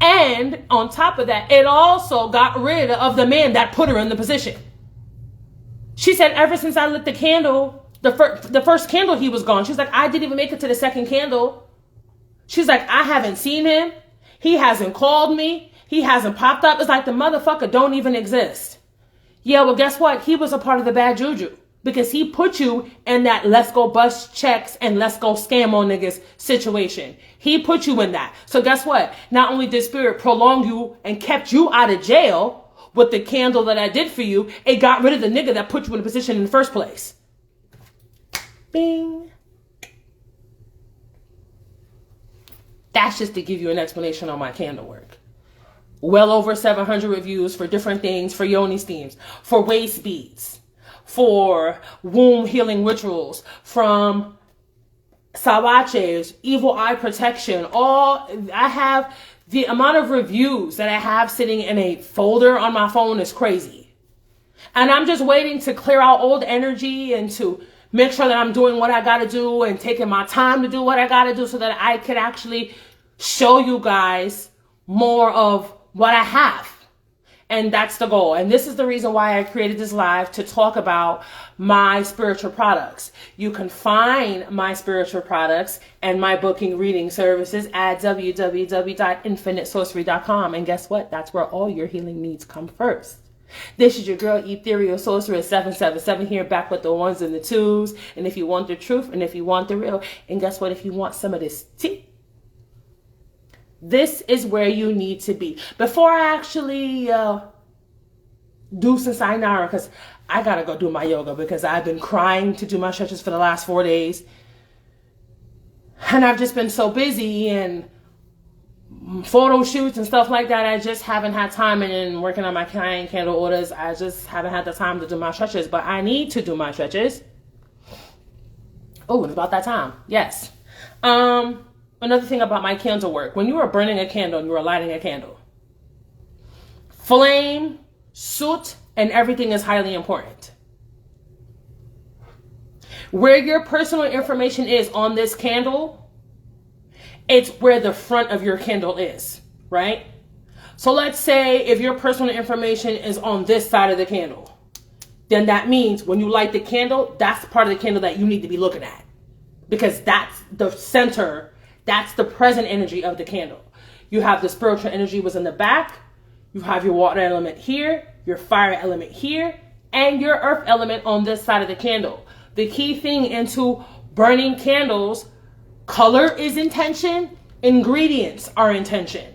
A: And on top of that, it also got rid of the man that put her in the position. She said, ever since I lit the candle, the first candle, he was gone. She's like, I didn't even make it to the second candle. She's like, I haven't seen him. He hasn't called me. He hasn't popped up. It's like the motherfucker don't even exist. Yeah, well, guess what? He was a part of the bad juju. Because he put you in that let's go bust checks and let's go scam on niggas situation. He put you in that. So guess what? Not only did Spirit prolong you and kept you out of jail with the candle that I did for you, it got rid of the nigga that put you in a position in the first place. Bing. That's just to give you an explanation on my candle work. Well over 700 reviews for different things, for yoni steams, for waist beads, for womb healing rituals, from sawaches, evil eye protection. I have the amount of reviews that I have sitting in a folder on my phone is crazy. And I'm just waiting to clear out old energy and to make sure that I'm doing what I got to do and taking my time to do what I got to do so that I can actually show you guys more of what I have. And that's the goal. And this is the reason why I created this live, to talk about my spiritual products. You can find my spiritual products and my booking reading services at www.infinitesorcery.com. And guess what? That's where all your healing needs come first. This is your girl, Ethereal Sorceress 777, here back with the ones and the twos. And if you want the truth and if you want the real, and guess what? If you want some of this tea, This is where you need to be. Before I actually do some sayonara, because I gotta go do my yoga because I've been crying to do my stretches for the last 4 days. And I've just been so busy and photo shoots and stuff like that. I just haven't had time, and then working on my client candle orders, I just haven't had the time to do my stretches, but I need to do my stretches. Oh, it's about that time. Yes. Another thing about my candle work, when you are burning a candle and you are lighting a candle, flame, soot, and everything is highly important. Where your personal information is on this candle, it's where the front of your candle is, right? So let's say if your personal information is on this side of the candle, then that means when you light the candle, that's the part of the candle that you need to be looking at, because that's the center, that's the present energy of the candle. You have the spiritual energy was in the back, you have your water element here, your fire element here, and your earth element on this side of the candle. The key thing into burning candles, color is intention, ingredients are intention.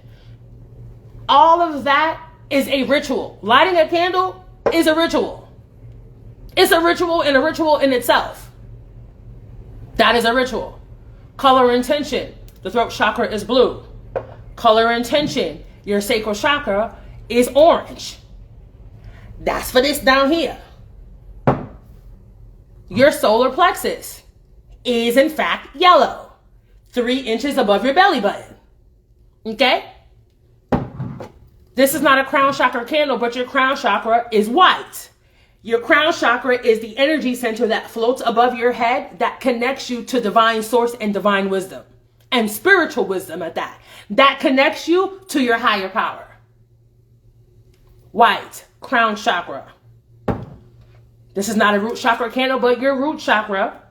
A: All of that is a ritual. Lighting a candle is a ritual. It's a ritual and a ritual in itself. That is a ritual. Color intention, the throat chakra is blue. Color intention, your sacral chakra is orange. That's for this down here. Your solar plexus is in fact yellow, 3 inches above your belly button. Okay? This is not a crown chakra candle, but your crown chakra is white. Your crown chakra is the energy center that floats above your head that connects you to divine source and divine wisdom and spiritual wisdom at that. That connects you to your higher power. White, crown chakra. This is not a root chakra candle, but your root chakra,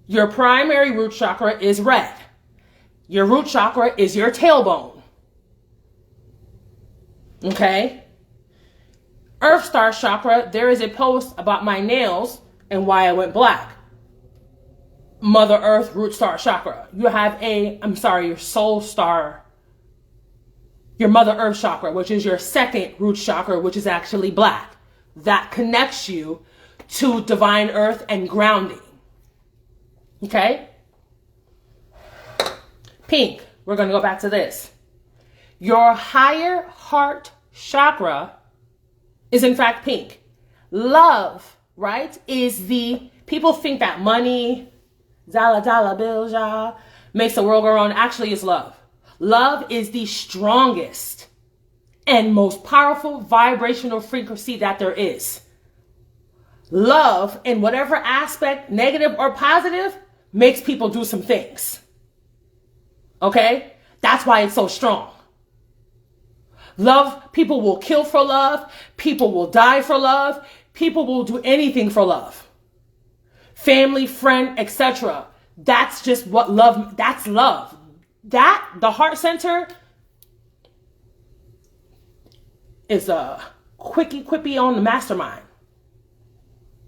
A: your primary root chakra is red. Your root chakra is your tailbone. Okay? Earth star chakra, there is a post about my nails and why I went black. Mother Earth, root star chakra. You have your soul star, your Mother Earth chakra, which is your second root chakra, which is actually black. That connects you to divine earth and grounding. Okay? Pink. We're going to go back to this. Your higher heart chakra is in fact pink. Love, right, is the, people think that money, dollar bills, y'all, makes the world go round. Actually, it's love. Love is the strongest and most powerful vibrational frequency that there is. Love, in whatever aspect, negative or positive, makes people do some things. Okay? That's why it's so strong. Love, people will kill for love. People will die for love. People will do anything for love. Family, friend, etc. That's just what love, that's love. That, the heart center, is a quickie quippy on the mastermind.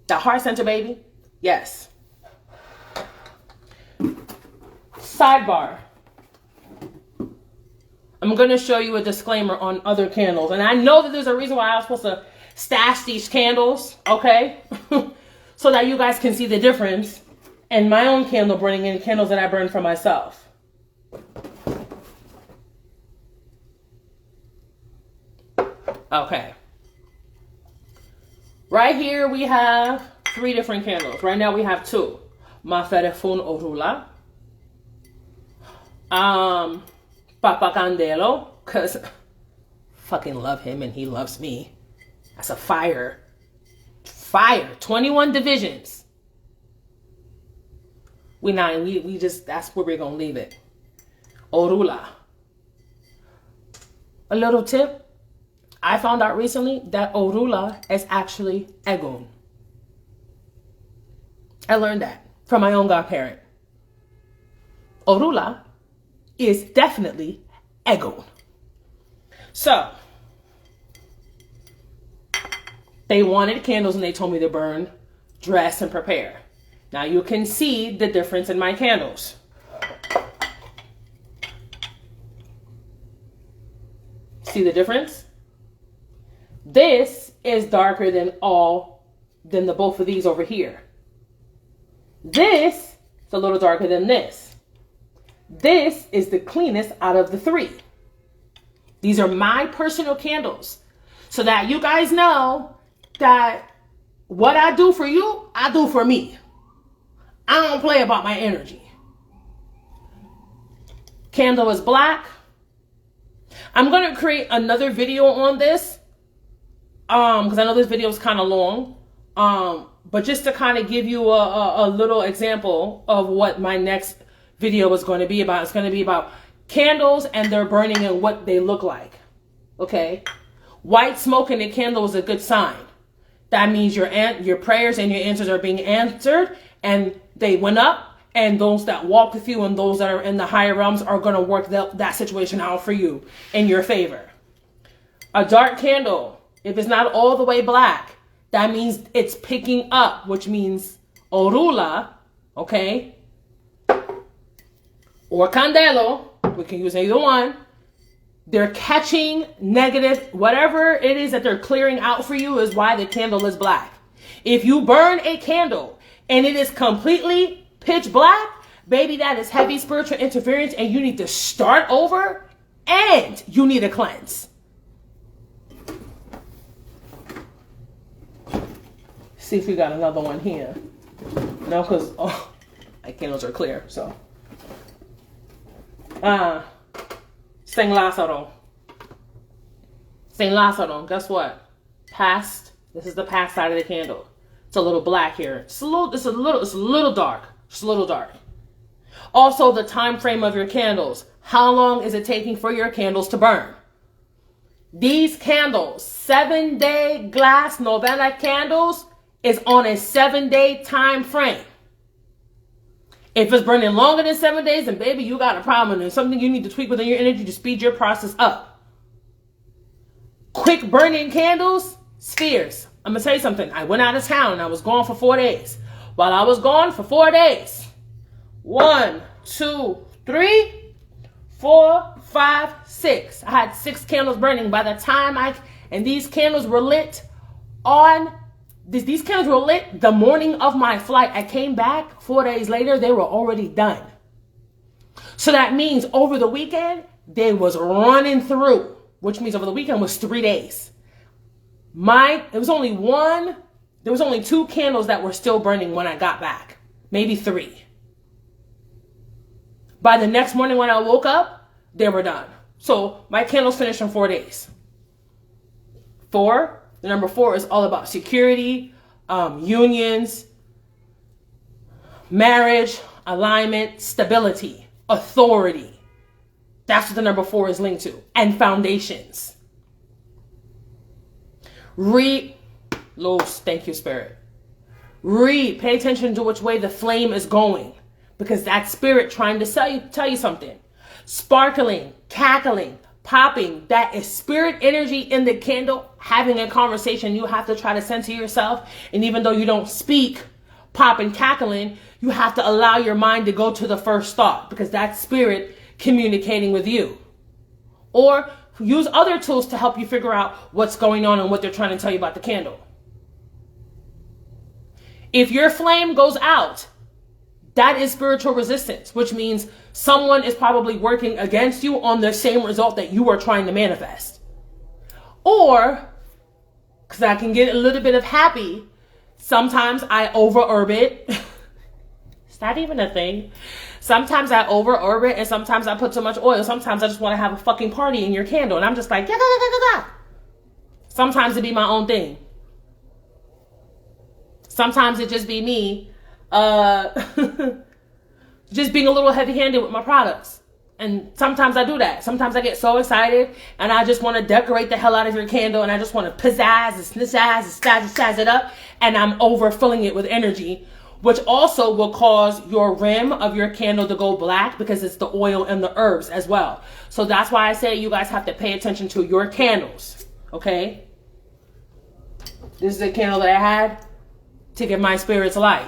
A: The heart center, baby. Yes. Sidebar. I'm going to show you a disclaimer on other candles. And I know that there's a reason why I was supposed to stash these candles, okay? So that you guys can see the difference in my own candle burning and candles that I burn for myself. Okay. Right here we have 3 different candles. Right now we have 2. Maferefun Orula. Papa Candelo, because fucking love him and he loves me. That's a fire. Fire. 21 divisions. We just, that's where we're going to leave it. Orula. A little tip. I found out recently that Orula is actually Egun. I learned that from my own godparent. Orula is definitely Egun. So, they wanted candles and they told me to burn, dress, and prepare. Now you can see the difference in my candles. See the difference? This is darker than the both of these over here. This is a little darker than this. This is the cleanest out of the three. These are my personal candles. So that you guys know that what I do for you, I do for me. I don't play about my energy. Candle is black. I'm going to create another video on this. Because I know this video is kind of long. But just to kind of give you a little example of what my next video is going to be about. It's going to be about candles and their burning and what they look like. Okay? White smoke in the candle is a good sign. That means your prayers and your answers are being answered, and they went up, and those that walk with you and those that are in the higher realms are going to work that situation out for you in your favor. A dark candle, if it's not all the way black, that means it's picking up, which means orula, okay? Or candelo, we can use either one. They're catching negative, whatever it is that they're clearing out for you is why the candle is black. If you burn a candle and it is completely pitch black, baby, that is heavy spiritual interference and you need to start over and you need a cleanse. See if we got another one here. No, because my candles are clear, so. Saint Lazaro. Saint Lazaro, guess what? Past. This is the past side of the candle. It's a little black here. It's a little dark. Just a little dark. Also, the time frame of your candles. How long is it taking for your candles to burn? These candles, 7-day glass novena candles, is on a 7-day time frame. If it's burning longer than 7 days, then baby, you got a problem. And there's something you need to tweak within your energy to speed your process up. Quick burning candles, spheres. I'm going to tell you something. I went out of town and I was gone for 4 days. While I was gone for 4 days, 1, 2, 3, 4, 5, 6. I had 6 candles burning. By the time and these candles were lit these candles were lit the morning of my flight. I came back 4 days later. They were already done. So that means over the weekend, they was running through, which means over the weekend was 3 days. There was only 2 candles that were still burning when I got back. Maybe 3. By the next morning when I woke up, they were done. So my candles finished in 4 days. 4. The number 4 is all about security, unions, marriage, alignment, stability, authority. That's what the number 4 is linked to. And foundations. Thank you, Spirit. Pay attention to which way the flame is going. Because that's Spirit trying to tell you something. Sparkling, cackling, popping, that is spirit energy in the candle, having a conversation you have to try to center yourself. And even though you don't speak, pop and cackling, you have to allow your mind to go to the first thought because that's spirit communicating with you. Or use other tools to help you figure out what's going on and what they're trying to tell you about the candle. If your flame goes out, that is spiritual resistance, which means someone is probably working against you on the same result that you are trying to manifest. Or, because I can get a little bit of happy, sometimes I over-orbit. It's not even a thing. Sometimes I over-orbit and sometimes I put too much oil. Sometimes I just want to have a fucking party in your candle. And I'm just like, Sometimes it be my own thing. Sometimes it just be me just being a little heavy-handed with my products. And sometimes I do that. Sometimes I get so excited and I just want to decorate the hell out of your candle and I just want to pizzazz and snazz it up, and I'm overfilling it with energy, which also will cause your rim of your candle to go black because it's the oil and the herbs as well. So that's why I say you guys have to pay attention to your candles, okay? This is a candle that I had to give my spirits light.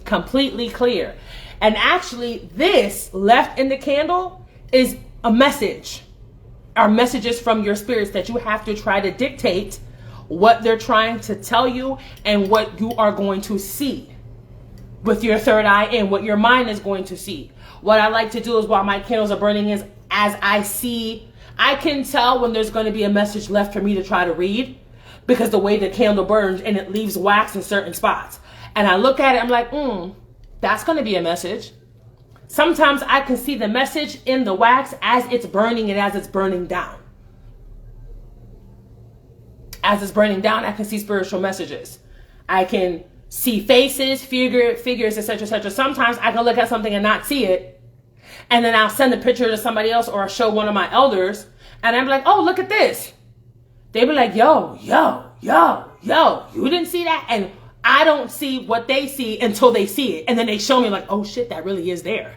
A: Completely clear. And actually, this left in the candle is a message, are messages from your spirits that you have to try to dictate what they're trying to tell you and what you are going to see with your third eye and what your mind is going to see. What I like to do is while my candles are burning is as I see, I can tell when there's going to be a message left for me to try to read because the way the candle burns and it leaves wax in certain spots. And I look at it, I'm like, that's going to be a message. Sometimes I can see the message in the wax as it's burning and as it's burning down. As it's burning down, I can see spiritual messages. I can see faces, figures, etc., etc. Sometimes I can look at something and not see it. And then I'll send a picture to somebody else or I'll show one of my elders. And I'm like, oh, look at this. They be like, yo, you didn't see that? And I don't see what they see until they see it. And then they show me like, oh shit, that really is there.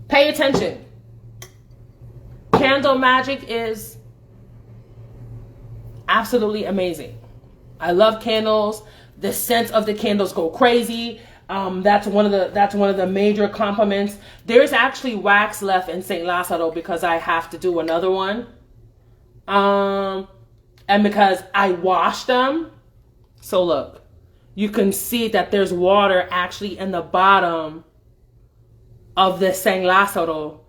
A: Pay attention. Candle magic is absolutely amazing. I love candles. The scent of the candles go crazy. That's one of the major compliments. There's actually wax left in St. Lazaro because I have to do another one. And because I washed them. So look, you can see that there's water actually in the bottom of the St. Lazaro.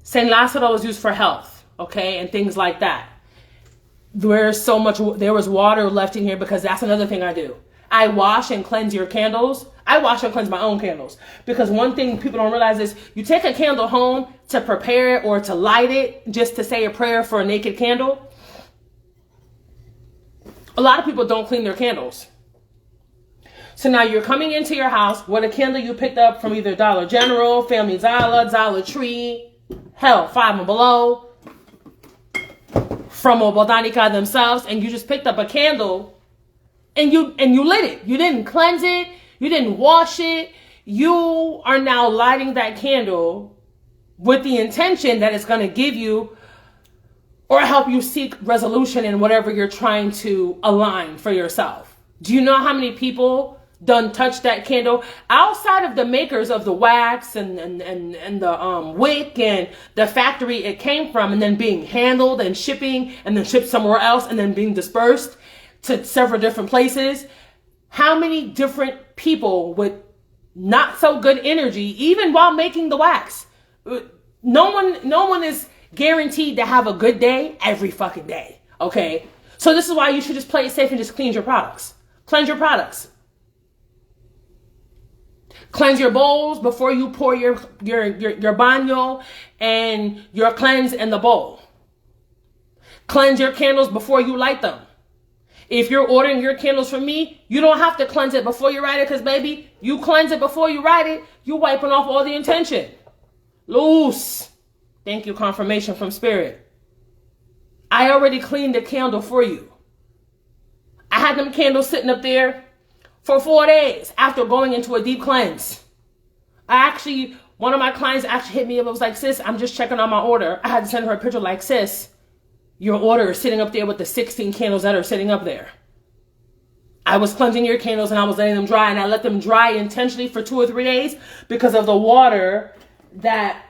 A: St. Lazaro is used for health, okay, and things like that. There was water left in here because that's another thing I do. I wash and cleanse your candles. I wash and cleanse my own candles because one thing people don't realize is you take a candle home to prepare it or to light it just to say a prayer for a naked candle. A lot of people don't clean their candles. So now you're coming into your house with a candle you picked up from either Dollar General, Family Dollar, Dollar Tree, hell, Five and Below, from a botanica themselves, and you just picked up a candle and you lit it. You didn't cleanse it. You didn't wash it. You are now lighting that candle with the intention that it's going to give you or help you seek resolution in whatever you're trying to align for yourself. Do you know how many people done touch that candle outside of the makers of the wax and the wick and the factory it came from, and then being handled and shipping and then shipped somewhere else and then being dispersed to several different places? How many different people with not so good energy, even while making the wax? No one is guaranteed to have a good day every fucking day. Okay, so this is why you should just play it safe and just cleanse your products. Cleanse your products. Cleanse your bowls before you pour your baño and your cleanse in the bowl. Cleanse your candles before you light them. If you're ordering your candles from me, you don't have to cleanse it before you write it because, baby, you cleanse it before you write it, you wiping off all the intention. Loose. Thank you, confirmation from Spirit. I already cleaned the candle for you. I had them candles sitting up there for 4 days after going into a deep cleanse. One of my clients actually hit me up and was like, sis, I'm just checking on my order. I had to send her a picture like, sis, your order is sitting up there with the 16 candles that are sitting up there. I was cleansing your candles and I was letting them dry, and I let them dry intentionally for 2 or 3 days because of the water that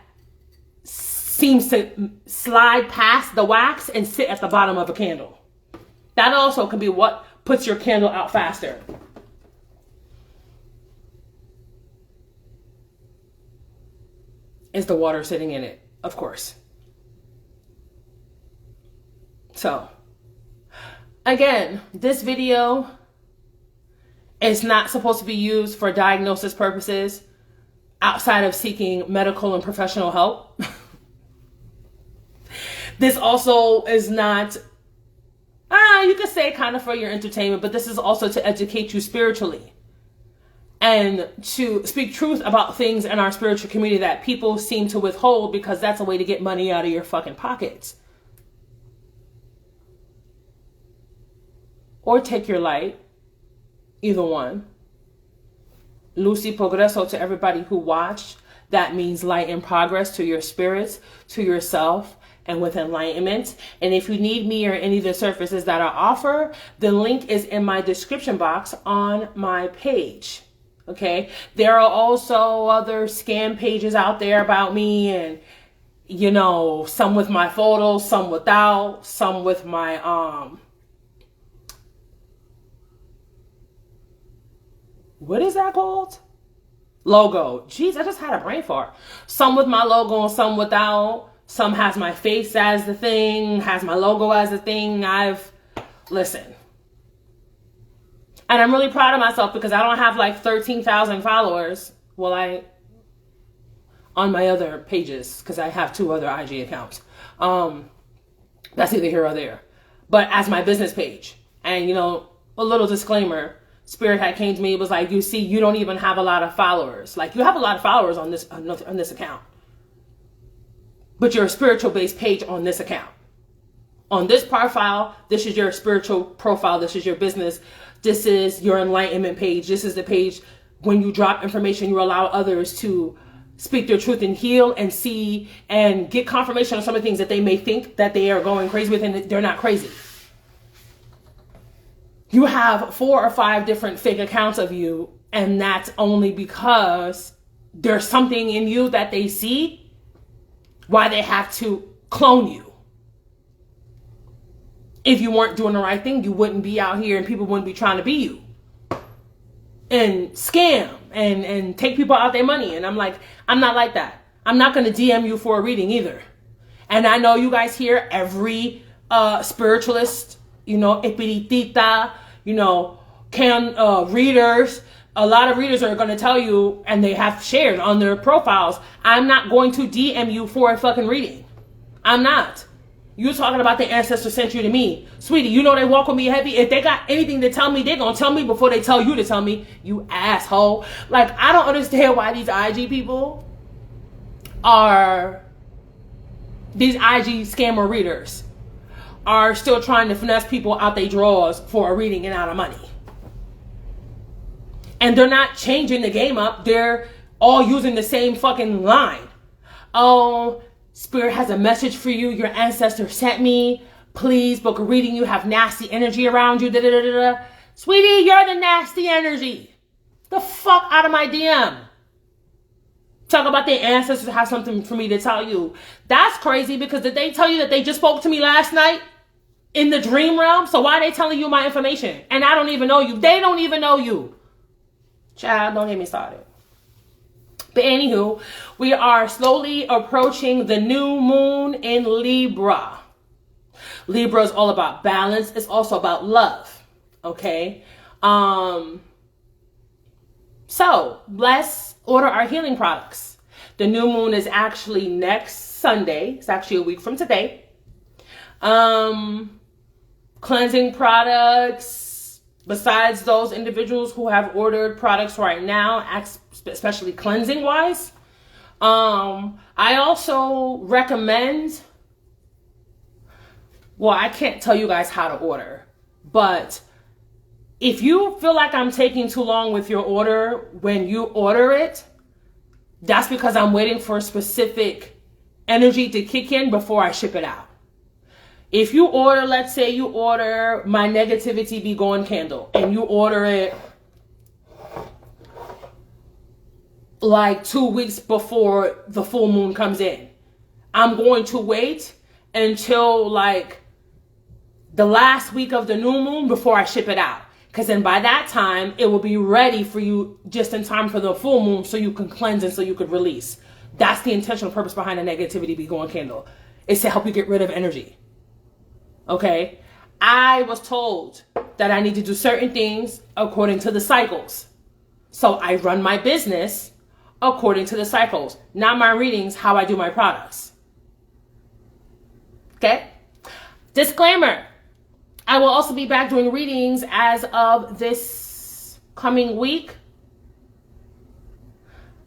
A: seems to slide past the wax and sit at the bottom of a candle. That also can be what puts your candle out faster. Is the water sitting in it, of course. So, again, this video is not supposed to be used for diagnosis purposes outside of seeking medical and professional help. This also is not, you could say kind of for your entertainment, but this is also to educate you spiritually and to speak truth about things in our spiritual community that people seem to withhold because that's a way to get money out of your fucking pockets. Or take your light. Either one. Lucy Progreso to everybody who watched. That means light in progress to your spirits, to yourself, and with enlightenment. And if you need me or any of the services that I offer, the link is in my description box on my page. Okay, there are also other scam pages out there about me and you know, some with my photos, some without, some with my, what is that called? Logo. Jeez, I just had a brain fart. Some with my logo and some without. Some has my face as the thing, has my logo as the thing. Listen. And I'm really proud of myself because I don't have like 13,000 followers. Well, on my other pages, because I have 2 other IG accounts. That's either here or there. But as my business page. And, you know, a little disclaimer. Spirit had came to me, it was like, you see, you don't even have a lot of followers. Like, you have a lot of followers on this account. But you're a spiritual based page on this account. On this profile, this is your spiritual profile. This is your business. This is your enlightenment page. This is the page when you drop information, you allow others to speak their truth and heal and see and get confirmation on some of the things that they may think that they are going crazy with, and they're not crazy. You have 4 or 5 different fake accounts of you, and that's only because there's something in you that they see why they have to clone you. If you weren't doing the right thing, you wouldn't be out here and people wouldn't be trying to be you and scam and take people out their money. And I'm like, I'm not like that. I'm not going to DM you for a reading either. And I know you guys hear every spiritualist, you know, espiritista, you know, readers. A lot of readers are going to tell you, and they have shared on their profiles, I'm not going to DM you for a fucking reading. I'm not. You talking about the ancestors sent you to me. Sweetie, you know they walk with me heavy. If they got anything to tell me, they're going to tell me before they tell you to tell me, you asshole. Like, I don't understand why these IG people these IG scammer readers are still trying to finesse people out their drawers for a reading and out of money. And they're not changing the game up. They're all using the same fucking line. Oh, Spirit has a message for you. Your ancestor sent me. Please book a reading. You have nasty energy around you. Da, da, da, da, da. Sweetie, you're the nasty energy. The fuck out of my DM. Talk about their ancestors have something for me to tell you. That's crazy, because did they tell you that they just spoke to me last night in the dream realm? So why are they telling you my information? And I don't even know you. They don't even know you. Child, don't get me started. But anywho, we are slowly approaching the new moon in Libra. Libra is all about balance. It's also about love. Okay. So let's order our healing products. The new moon is actually next Sunday. It's actually a week from today. Cleansing products. Besides those individuals who have ordered products right now, especially cleansing wise, I also recommend, well, I can't tell you guys how to order, but if you feel like I'm taking too long with your order, when you order it, that's because I'm waiting for a specific energy to kick in before I ship it out. If you order, let's say you order my Negativity Be Gone candle, and you order it like 2 weeks before the full moon comes in, I'm going to wait until like the last week of the new moon before I ship it out. Because then by that time, it will be ready for you just in time for the full moon, so you can cleanse and so you could release. That's the intentional purpose behind the Negativity Be Gone candle. It's to help you get rid of energy. Okay, I was told that I need to do certain things according to the cycles. So I run my business according to the cycles, not my readings, how I do my products. Okay, disclaimer. I will also be back doing readings as of this coming week.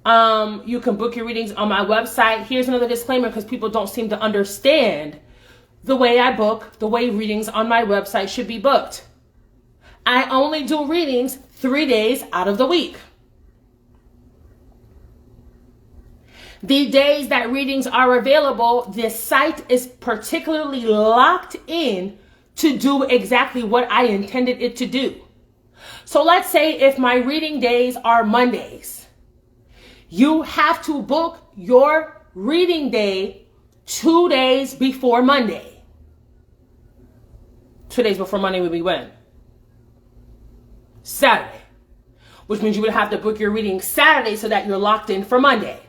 A: You can book your readings on my website. Here's another disclaimer, because people don't seem to understand the way I book, the way readings on my website should be booked. I only do readings 3 days out of the week. The days that readings are available, this site is particularly locked in to do exactly what I intended it to do. So let's say if my reading days are Mondays, you have to book your reading day 2 days before Monday. 2 days before Monday would be when? Saturday. Which means you would have to book your reading Saturday so that you're locked in for Monday.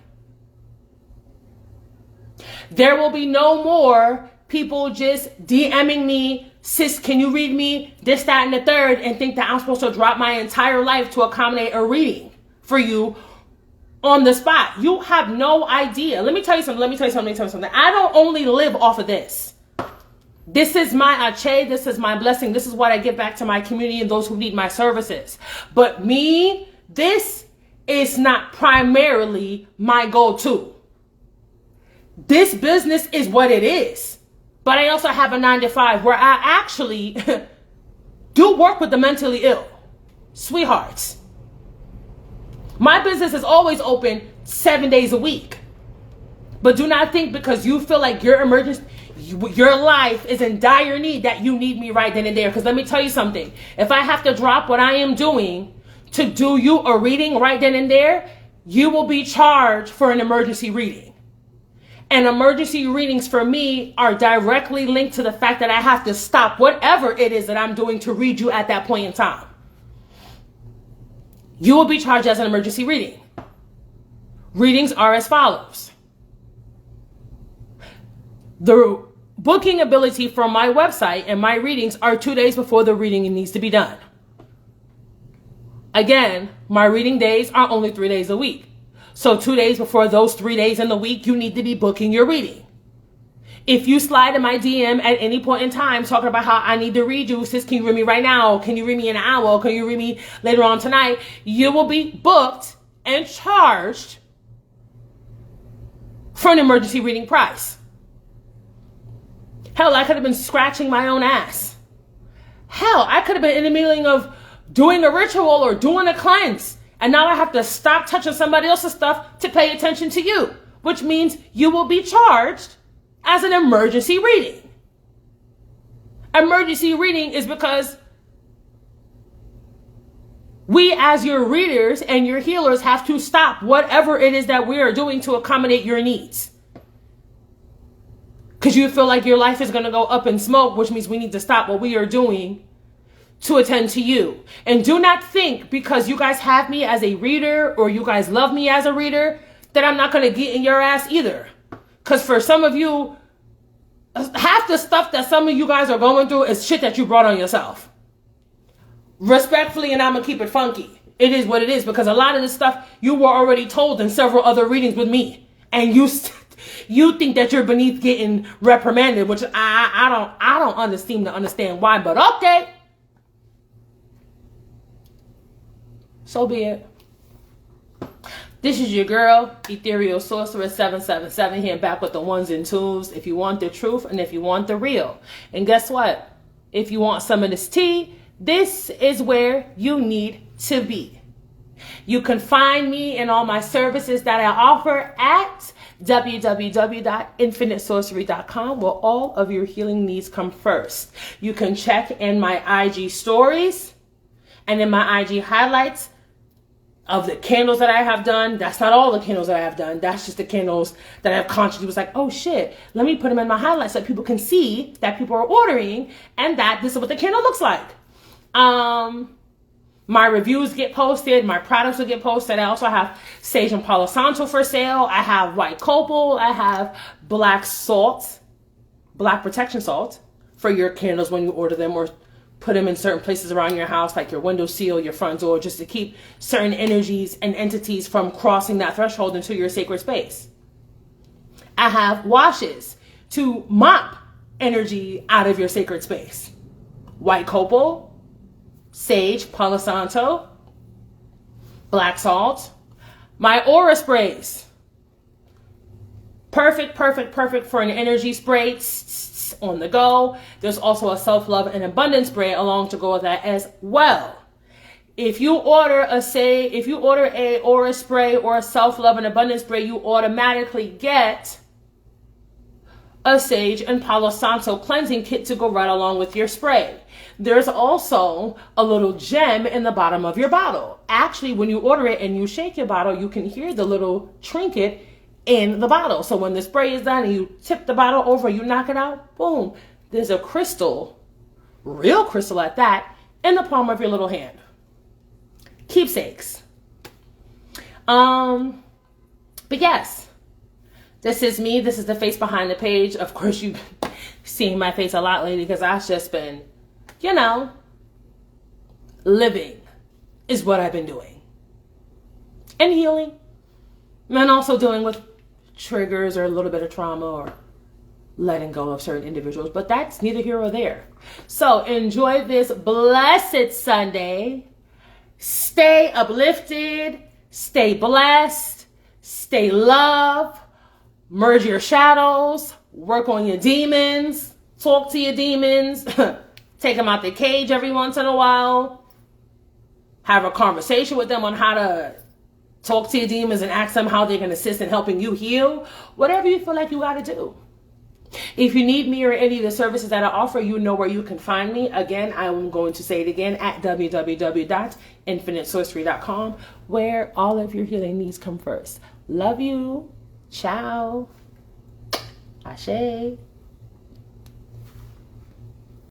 A: There will be no more people just DMing me, sis, can you read me this, that, and the third, and think that I'm supposed to drop my entire life to accommodate a reading for you on the spot. You have no idea. Let me tell you something. I don't only live off of this. This is my ache. This is my blessing. This is what I give back to my community and those who need my services. But me, this is not primarily my go-to. This business is what it is. But I also have a 9-to-5 where I actually do work with the mentally ill. Sweethearts. My business is always open 7 days a week. But do not think because you feel like your life is in dire need that you need me right then and there. Because let me tell you something. If I have to drop what I am doing to do you a reading right then and there, you will be charged for an emergency reading. And emergency readings for me are directly linked to the fact that I have to stop whatever it is that I'm doing to read you at that point in time. You will be charged as an emergency reading. Readings are as follows. The booking ability for my website and my readings are 2 days before the reading needs to be done. Again, my reading days are only 3 days a week. So 2 days before those 3 days in the week, you need to be booking your reading. If you slide in my DM at any point in time talking about how I need to read you, sis, can you read me right now? Can you read me in an hour? Can you read me later on tonight? You will be booked and charged for an emergency reading price. Hell, I could have been scratching my own ass. Hell, I could have been in the middle of doing a ritual or doing a cleanse. And now I have to stop touching somebody else's stuff to pay attention to you, which means you will be charged as an emergency reading. Emergency reading is because we as your readers and your healers have to stop whatever it is that we are doing to accommodate your needs. Because you feel like your life is going to go up in smoke, which means we need to stop what we are doing to attend to you. And do not think because you guys have me as a reader or you guys love me as a reader that I'm not going to get in your ass either. Because for some of you, half the stuff that some of you guys are going through is shit that you brought on yourself. Respectfully, and I'm going to keep it funky. It is what it is because a lot of this stuff you were already told in several other readings with me. And you think that you're beneath getting reprimanded, which I don't seem to understand why, but okay. So be it. This is your girl, Ethereal Sorceress 777 here, back with the ones and twos. If you want the truth and if you want the real. And guess what? If you want some of this tea, this is where you need to be. You can find me and all my services that I offer at www.infinitesorcery.com, where all of your healing needs come first. You can check in my IG stories and in my IG highlights of the candles that I have done. That's not all the candles that I have done. That's just the candles that I've consciously was like, oh shit, let me put them in my highlights so that people can see that people are ordering and that this is what the candle looks like. My reviews get posted. My products will get posted. I also have Sage and Palo Santo for sale. I have white copal. I have black salt, black protection salt for your candles when you order them or put them in certain places around your house, like your window seal, your front door, just to keep certain energies and entities from crossing that threshold into your sacred space. I have washes to mop energy out of your sacred space. White copal, sage, Palo Santo, black salt. My aura sprays. Perfect for an energy spray on the go. There's also a self-love and abundance spray along to go with that as well. If you order a aura spray or a self-love and abundance spray, you automatically get a Sage and Palo Santo cleansing kit to go right along with your spray. There's also a little gem in the bottom of your bottle. Actually, when you order it and you shake your bottle, you can hear the little trinket in the bottle. So when the spray is done and you tip the bottle over, you knock it out, boom, there's a crystal, real crystal at that, in the palm of your little hand. Keepsakes. But yes, this is me. This is the face behind the page. Of course, you've seen my face a lot lately because I've just been, living is what I've been doing. And healing. And also dealing with triggers or a little bit of trauma or letting go of certain individuals. But that's neither here or there. So enjoy this blessed Sunday. Stay uplifted. Stay blessed. Stay loved. Merge your shadows. Work on your demons. Talk to your demons. Take them out the cage every once in a while. Have a conversation with them on how to talk to your demons and ask them how they can assist in helping you heal. Whatever you feel like you got to do. If you need me or any of the services that I offer, you know where you can find me. Again, I'm going to say it again at www.infinitesorcery.com, where all of your healing needs come first. Love you. Ciao. Ashe.